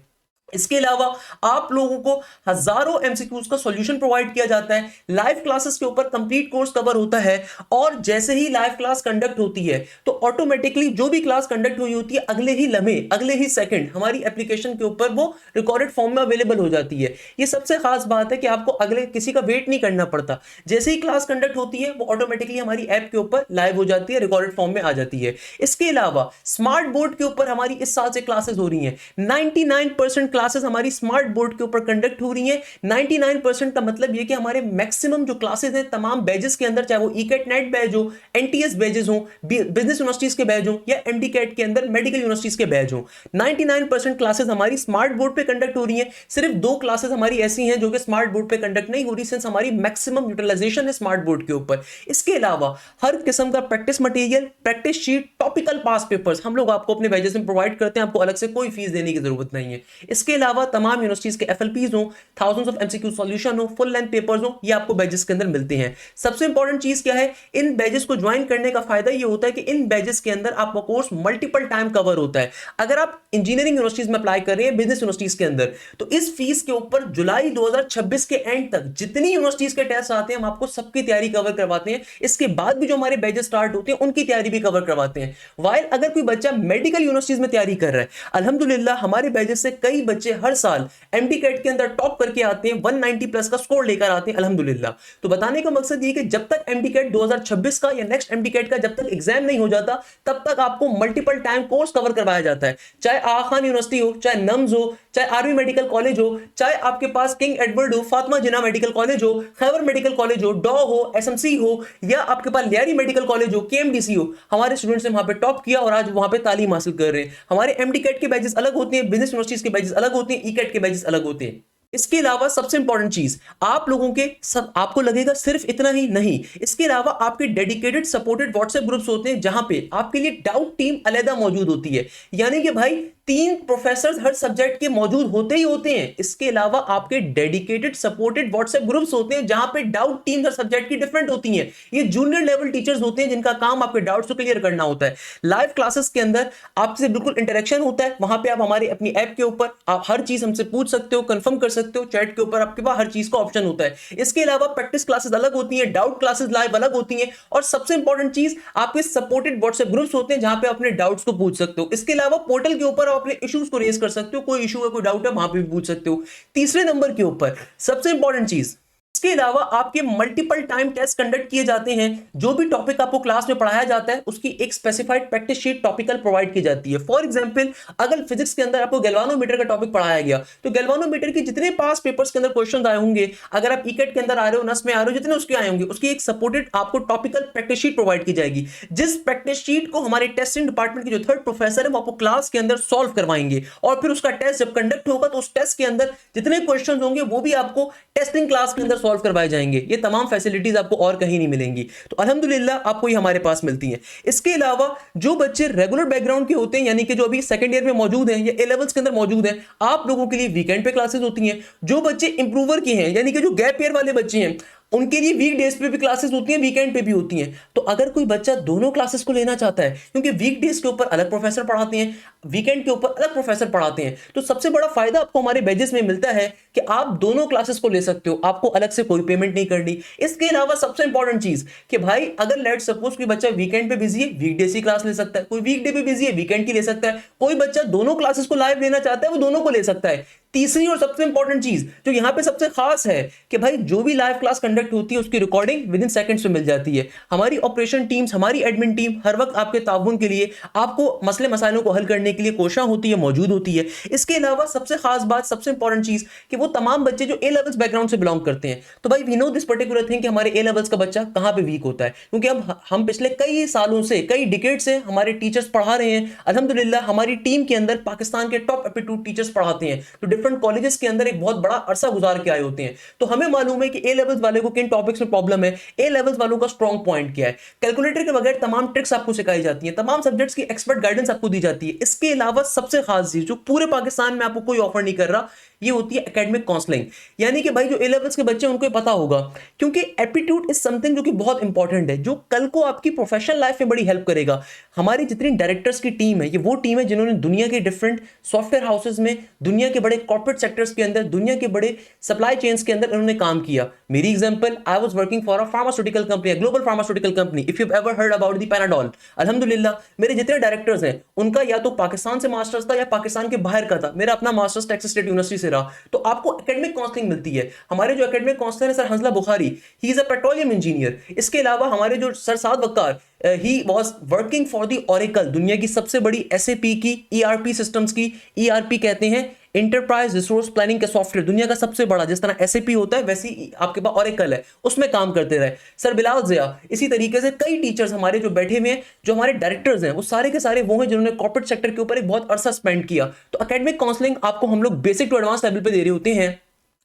इसके अलावा आप लोगों को हजारों एमसीक्यूज का सॉल्यूशन प्रोवाइड किया जाता है, लाइव क्लासेस के ऊपर कंप्लीट कोर्स कवर होता है, और जैसे ही लाइव क्लास कंडक्ट होती है तो ऑटोमेटिकली जो भी क्लास कंडक्ट हुई होती है अगले ही लम्हे, अगले ही सेकंड हमारी एप्लीकेशन के ऊपर वो रिकॉर्डेड फॉर्म में अवेलेबल हो जाती है। ये सबसे खास बात है कि आपको अगले किसी का वेट नहीं करना पड़ता, जैसे ही क्लास कंडक्ट होती है वो ऑटोमेटिकली हमारी ऐप के ऊपर लाइव हो जाती है, रिकॉर्डेड फॉर्म में आ जाती है। इसके अलावा स्मार्ट बोर्ड के ऊपर हमारी इस साल से क्लासेस हो रही हैं, 99% क्लासेस हमारी स्मार्ट बोर्ड के ऊपर कंडक्ट हो रही हैं। 99% का मतलब ये कि हमारे मैक्सिमम जो क्लासेस हैं तमाम बैजेस के अंदर, चाहे वो ईकेट नेट बैच हो, एनटीएस बैजेस हो, बिजनेस यूनिवर्सिटीज के बैच हो, या एमडी कैट के अंदर मेडिकल यूनिवर्सिटीज के बैच हो, 99% क्लासेस हमारी स्मार्ट बोर्ड पे कंडक्ट हो रही हैं। सिर्फ 2 क्लासेस हमारी ऐसी हैं जो कि स्मार्ट बोर्ड पे कंडक्ट नहीं हो रही, सिंस हमारी मैक्सिमम यूटिलाइजेशन है स्मार्ट बोर्ड के ऊपर। इसके अलावा हर किस्म का practice material, practice sheet, topical past papers हम लोग आपको अपने बैजेस में प्रोवाइड करते हैं, आपको अलग से कोई फीस देने की जरूरत नहीं है। इसके अलावा तमाम यूनिवर्सिटीज के एफएलपीज हो, थाउजेंड्स ऑफ एमसीक्यू सॉल्यूशन हो, फुल लेंथ पेपर्स हो, ये आपको बैजेस के अंदर मिलते हैं। सबसे इंपॉर्टेंट चीज क्या है, इन बैजेस को ज्वाइन करने का फायदा ये होता है कि इन बैजेस के अंदर आपका कोर्स मल्टीपल टाइम कवर होता है। अगर आप इंजीनियरिंग यूनिवर्सिटीज में अप्लाई कर रहे हैं, बिजनेस यूनिवर्सिटीज के अंदर, तो इस फीस के ऊपर जुलाई 2026 के एंड तक जितनी यूनिवर्सिटीज के टेस्ट आते हैं हम आपको सबकी तैयारी कवर करवाते हैं। इसके बाद भी जो हमारे बैजेस स्टार्ट होते हैं उनकी तैयारी भी कवर करवाते हैं। वाइल अगर कोई बच्चा मेडिकल यूनिवर्सिटीज में तैयारी कर रहा है, अल्हम्दुलिल्लाह हमारे बैजेस से कई बच्चे हर साल एमडी कैट के अंदर टॉप करके आते हैं, 190 प्लस का स्कोर लेकर आते हैं अल्हम्दुलिल्लाह। तो बताने का मकसद ये कि जब तक एमडी कैट 2026 का या नेक्स्ट एमडी कैट का जब तक एग्जाम नहीं हो जाता तब तक आपको मल्टीपल टाइम कोर्स कवर करवाया जाता है, चाहे आगा खान यूनिवर्सिटी हो, चाहे नम्स हो, चाहे आर्मी मेडिकल कॉलेज हो, चाहे आपके पास किंग एडवर्ड हो, फातिमा जिन्ना मेडिकल कॉलेज हो, खैबर मेडिकल कॉलेज हो, डॉ हो, एसएमसी हो, या आपके पास लियारी मेडिकल कॉलेज हो, केएमडीसी हो। हमारे स्टूडेंट्स ने वहां पे टॉप किया और आज वहां पे तालीम हासिल कर रहे हैं। हमारे एमडी कैट के बैचेस अलग होते हैं, बिजनेस यूनिवर्सिटीज के बैचेस अलग होते हैं, ई कैट के बैचेस अलग होते हैं। इसके अलावा सबसे इंपॉर्टेंट चीज, आप लोगों के सब आपको लगेगा सिर्फ इतना ही नहीं, इसके अलावा आपके डेडिकेटेड सपोर्टेड व्हाट्सएप ग्रुप्स होते हैं जहां पे आपके लिए डाउट टीम अलग मौजूद होती है, यानी कि भाई 3 प्रोफेसर हर सब्जेक्ट के मौजूद होते ही होते हैं। इसके अलावा आपके डेडिकेटेड सपोर्टेड व्हाट्सएप ग्रुप्स होते हैं जहां पे डाउट टीम हर सब्जेक्ट की डिफरेंट होती हैं। ये जूनियर लेवल टीचर्स होते हैं जिनका काम आपके डाउट्स को क्लियर करना होता है। लाइव क्लासेस के अंदर आपसे बिल्कुल इंटरेक्शन होता है, वहां पे आप हमारी अपनी ऐप के ऊपर आप हर चीज हमसे पूछ सकते हो, कंफर्म कर सकते हो, चैट के ऊपर आपके पास हर चीज का ऑप्शन होता है। इसके अलावा प्रैक्टिस क्लासेस अलग होती हैं, डाउट क्लासेस लाइव अलग होती हैं, और सबसे इंपॉर्टेंट चीज आपके सपोर्टेड व्हाट्सएप ग्रुप्स होते हैं जहां पे अपने डाउट्स को पूछ सकते हो। इसके अलावा पोर्टल के ऊपर आप अपने इश्यूज को रेज कर सकते हो, कोई इशू है, कोई डाउट है, वहां पे भी पूछ सकते हो। तीसरे नंबर के ऊपर सबसे इंपॉर्टेंट चीज, इसके अलावा आपके मल्टीपल टाइम टेस्ट कंडक्ट किए जाते हैं। जो भी टॉपिक आपको क्लास में पढ़ाया जाता है उसकी एक specified practice sheet topical provide की जाती है। फॉर एग्जांपल अगर फिजिक्स के अंदर आपको गैल्वानोमीटर का टॉपिक पढ़ाया गया तो गैल्वानोमीटर के जितने पास पेपर्स के अंदर क्वेश्चन आए होंगे, अगर आप ईकेट के अंदर आ रहे हो, नस में आ रहे हो, जितने उसके आए होंगे उसकी एक सपोर्टेड आपको टॉपिकल प्रैक्टिस शीट प्रोवाइड की जाएगी, जिस प्रैक्टिस शीट को हमारे टेस्टिंग डिपार्टमेंट के जो थर्ड प्रोफेसर है वो आपको क्लास के अंदर सॉल्व करवाएंगे, और फिर उसका टेस्ट जब कंडक्ट होगा तो उस टेस्ट के अंदर जितने क्वेश्चन होंगे वो भी आपको टेस्टिंग क्लास के अंदर सॉल्व करवाए जाएंगे। ये तमाम फैसिलिटीज आपको और कहीं नहीं मिलेंगी, तो अल्हम्दुलिल्लाह आपको ये हमारे पास मिलती हैं। इसके अलावा जो बच्चे रेगुलर बैकग्राउंड के होते हैं, यानी कि जो अभी सेकंड ईयर में मौजूद हैं या ए लेवल्स के अंदर मौजूद हैं, आप लोगों के लिए वीकेंड पे क्लासेस होती हैं। जो बच्चे इंप्रूवर के हैं, यानी कि जो गैप ईयर वाले बच्चे हैं, उनके लिए वीक डेज पे भी क्लासेस होती हैं, वीकेंड पे भी होती हैं। तो अगर कोई बच्चा दोनों क्लासेस को लेना चाहता है, क्योंकि वीक डेज के ऊपर अलग प्रोफेसर पढ़ाते हैं, वीकेंड के ऊपर अलग प्रोफेसर पढ़ाते हैं, तो सबसे बड़ा फायदा आपको हमारे बैजेस में मिलता है कि आप दोनों क्लासेस को ले सकते हो, आपको अलग से कोई पेमेंट नहीं करनी। इसके अलावा सबसे इंपॉर्टेंट चीज कि भाई अगर लेट सपोज कोई बच्चा वीकेंड पे बिजी है, वीकडेज की क्लास ले सकता है, कोई वीकडे पे बिजी है, वीकेंड की ले सकता है, कोई बच्चा दोनों क्लासेस को लाइव लेना चाहता है वो दोनों को ले सकता है। तीसरी और सबसे इंपॉर्टेंट चीज जो यहां पे सबसे खास है कि भाई जो भी लाइव क्लास कंडक्ट होती है उसकी रिकॉर्डिंग विद इन सेकंड्स में मिल जाती है। हमारी ऑपरेशन टीम्स, हमारी एडमिन टीम हर वक्त आपके ताउन के लिए, आपको मसले मसाइलों को हल करने के लिए कोशा होती है, मौजूद होती है। इसके अलावा सबसे खास बात, सबसे इंपॉर्टेंट चीज कि वो तमाम बच्चे जो ए लेवल्स बैकग्राउंड से बिलोंग करते हैं, तो भाई we know this particular thing कि हमारे ए लेवल्स का बच्चा कहां पे वीक होता है, क्योंकि अब हम पिछले कई सालों से, कई डिकेड से हमारे टीचर्स पढ़ा रहे हैं। अल्हम्दुलिल्लाह हमारी टीम के अंदर पाकिस्तान के टॉप एप्टीट्यूड टीचर्स पढ़ाते हैं, तो डिफरेंट कॉलेजेस के अंदर एक बहुत बड़ा अरसा गुजार के आए होते हैं। तो हमें मालूम है कि ए लेवल्स वाले को किन टॉपिक्स में प्रॉब्लम है, ए लेवल्स वालों का स्ट्रॉन्ग पॉइंट क्या है। कैलकुलेटर के बगैर तमाम ट्रिक्स आपको सिखाई जाती हैं, तमाम सब्जेक्ट्स की एक्सपर्ट गाइडेंस आपको दी जाती है। इसके अलावा सबसे खास चीज जो पूरे पाकिस्तान में आपको कोई ऑफर नहीं कर रहा, ये होती है एकेडमिक काउंसलिंग। यानी कि भाई जो ए लेवल्स के बच्चे उनको पता होगा, क्योंकि एप्टीट्यूड इज समथिंग जो कि बहुत इंपॉर्टेंट है, जो कल को आपकी प्रोफेशनल लाइफ में बड़ी हेल्प करेगा। हमारी जितनी डायरेक्टर्स की टीम है, ये वो टीम है जिन्होंने दुनिया के डिफरेंट सॉफ्टवेयर हाउसेज में, दुनिया के बड़े कॉर्पोरेट सेक्टर्स के अंदर, दुनिया के बड़े सप्लाई चेन्स के अंदर उन्होंने काम किया। मेरी example, I was working for a pharmaceutical company, global pharmaceutical company, if you ever heard about the Panadol. अल्हम्दुलिल्लाह मेरे जितने डायरेक्टर्स हैं उनका या तो पाकिस्तान से मास्टर्स था या पाकिस्तान के बाहर का था। मेरा अपना मास्टर्स टेक्सास स्टेट यूनिवर्सिटी से रहा। तो आपको एकेडमिक काउंसलिंग मिलती है। हमारे जो एकेडमिक काउंसलर है sir Hanzala Bukhari, he is a petroleum engineer. इसके अलावा हमारे जो sir Saad Waqar, he was working for the Oracle, दुनिया की सबसे बड़ी एसएपी की ईआरपी सिस्टम्स की, ईआरपी कहते हैं इंटरप्राइज रिसोर्स प्लानिंग का सॉफ्टवेयर, दुनिया का सबसे बड़ा, जिस तरह एसएपी होता है वैसी आपके पास ओरेकल है, उसमें काम करते रहे सर बिलाल ज़िया। इसी तरीके से कई टीचर्स हमारे जो बैठे हुए हैं, जो हमारे डायरेक्टर्स हैं, वो सारे के सारे वो हैं जिन्होंने कॉर्पोरेट सेक्टर के ऊपर एक बहुत अरसा स्पेंड किया। तो एकेडमिक काउंसलिंग आपको हम लोग बेसिक टू एडवांस लेवल पे दे रहे होते हैं।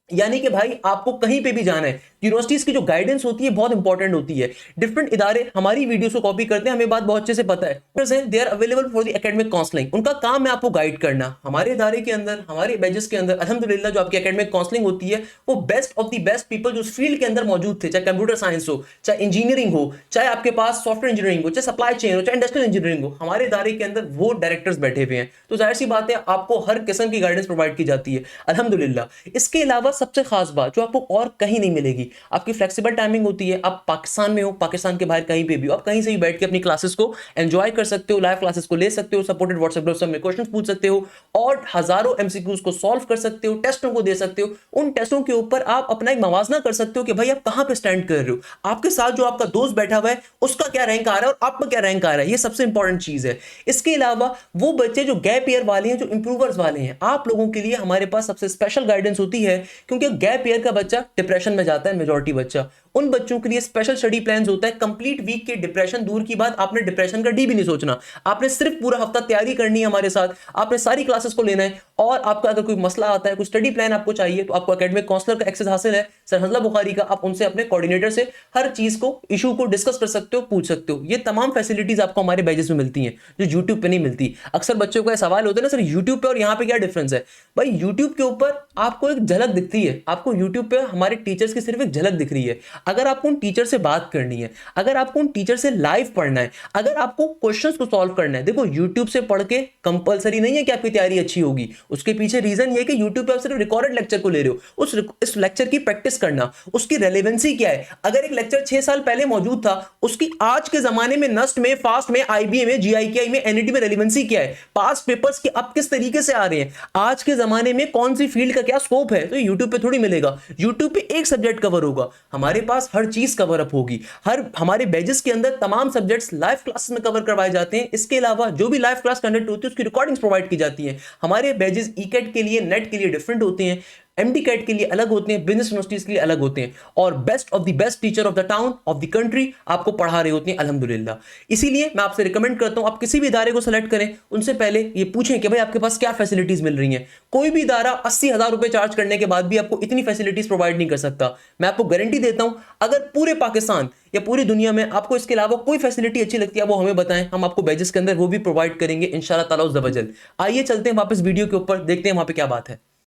यानी कि भाई आपको कहीं पे भी जाना है, यूनिवर्सिटीज की जो गाइडेंस होती है बहुत इंपॉर्टेंट होती है। डिफरेंट इदारे हमारी वीडियोस को कॉपी करते हैं, हमें बात बहुत अच्छे से पता है। They are available for the academic counselling, उनका काम है आपको गाइड करना। हमारे इदारे के अंदर, हमारे बैचेस के अंदर अल्हम्दुलिल्लाह जो आपकी एकेडमिक काउंसलिंग होती है वो best of the best people जो उस फील्ड के अंदर मौजूद थे, चाहे कंप्यूटर साइंस हो, चाहे इंजीनियरिंग हो, चाहे आपके पास सॉफ्टवेयर इंजीनियरिंग हो, चाहे सप्लाई चेन हो, चाहे इंडस्ट्रियल इंजीनियरिंग हो, हमारे इदारे के अंदर वो डायरेक्टर्स बैठे हुए हैं। तो जाहिर सी बात है आपको हर किस्म की गाइडेंस प्रोवाइड की जाती है अल्हम्दुलिल्लाह। इसके अलावा सबसे खास बात जो आपको और कहीं नहीं मिलेगी, आपकी फ्लेक्सिबल टाइमिंग होती है। आप पाकिस्तान में हो, पाकिस्तान के बाहर कहीं पे भी हो, आप कहीं से भी बैठ के अपनी क्लासेस को एंजॉय कर सकते हो, लाइव क्लासेस को ले सकते हो, सपोर्टेड व्हाट्सएप ग्रुप्स में क्वेश्चंस पूछ सकते हो और हजारों एमसीक्यूज को सॉल्व कर सकते हो, टेस्टों को दे सकते हो। उन टेस्टों के ऊपर आप अपना एक मवाजना कर सकते हो कि भाई आप कहां पे स्टैंड कर रहे हो, आपके साथ जो आपका दोस्त बैठा हुआ है उसका क्या रैंक आ रहा है और आपका क्या रैंक आ रहा है, ये सबसे इंपॉर्टेंट चीज है। इसके अलावा वो बच्चे जो गैप ईयर वाले हैं, जो इंप्रूवर्स वाले हैं, आप लोगों के लिए हमारे पास सबसे स्पेशल गाइडेंस होती है। क्योंकि गैप ईयर का बच्चा डिप्रेशन में जाता है, मेजॉरिटी बच्चा, उन बच्चों के लिए स्पेशल स्टडी प्लान्स होता है। कंप्लीट वीक के डिप्रेशन दूर की बात, आपने डिप्रेशन का डी भी नहीं सोचना, आपने सिर्फ पूरा हफ्ता तैयारी करनी है हमारे साथ, आपने सारी क्लासेस को लेना है। और आपका अगर कोई मसला आता है, कोई स्टडी प्लान आपको चाहिए, तो आपको एकेडमिक काउंसलर का एक्सेस हासिल है सर हंजला बुखारी का। आप उनसे अपने कोऑर्डिनेटर से हर चीज को, इशू को डिस्कस कर सकते हो, पूछ सकते हो। ये तमाम फैसिलिटीज आपको हमारे बैचेस में मिलती हैं जो यूट्यूब पे नहीं मिलती। अक्सर बच्चों का सवाल होता है ना सर यूट्यूब पे और यहाँ पे क्या डिफरेंस है। भाई यूट्यूब के ऊपर आपको एक झलक दिखती है, आपको यूट्यूब पे हमारे टीचर्स की सिर्फ एक झलक दिख रही है। अगर आपको उन टीचर से बात करनी है, अगर आपको उन टीचर से लाइव पढ़ना है, अगर आपको क्वेश्चंस को सॉल्व करना है, देखो यूट्यूब से पढ़ के कंपलसरी नहीं है कि आपकी तैयारी अच्छी होगी। उसके पीछे रीजन ये कि यूट्यूब पे आप सिर्फ रिकॉर्डेड लेक्चर को ले रहे हो, इस लेक्चर की प्रैक्टिस करना, उसकी रेलेवेंसी क्या है। अगर एक लेक्चर 6 साल पहले मौजूद था, उसकी आज के जमाने में नस्ट में, फास्ट में, आईबीए में, जीआईकेआई में, एनईटी में रेलेवेंसी क्या है, पास्ट पेपर्स के अब किस तरीके से आ रहे हैं, आज के जमाने में कौन सी फील्ड का क्या स्कोप है, तो यूट्यूब पे थोड़ी मिलेगा। यूट्यूब पे एक सब्जेक्ट कवर होगा, हमारे पास हर चीज कवर अप होगी। हर हमारे बैचेस के अंदर तमाम सब्जेक्ट्स लाइव क्लासेस में कवर करवाए जाते हैं। इसके अलावा जो भी लाइव क्लास कंडक्ट होती है उसकी रिकॉर्डिंग्स प्रोवाइड की जाती हैं। हमारे बैचेस ईकेट के लिए, नेट के लिए डिफरेंट होते हैं, एमडी कैट के लिए अलग होते हैं, बिजनेस यूनिवर्सिटीज के लिए अलग होते हैं, और best of the best teacher of the town of the country आपको पढ़ा रहे होते हैं अल्हम्दुलिल्लाह। इसीलिए मैं आपसे रिकमेंड करता हूं आप किसी भी इदारे को सेलेक्ट करें, उनसे पहले ये पूछें कि भाई आपके पास क्या फैसिलिटीज मिल रही हैं। कोई भी इदारा 80,000 रुपए चार्ज करने के बाद भी आपको इतनी फैसिलिटीज प्रोवाइड नहीं कर सकता। मैं आपको गारंटी देता हूं, अगर पूरे पाकिस्तान या पूरी दुनिया में आपको इसके अलावा कोई फैसिलिटी अच्छी लगती है वो हमें बताएं, हम आपको बैचेस के अंदर वो भी प्रोवाइड करेंगे इंशाल्लाह ताला उज़्ज़ वजल। आइए चलते हैं वापस वीडियो के ऊपर, देखते हैं वहां पे क्या बात है।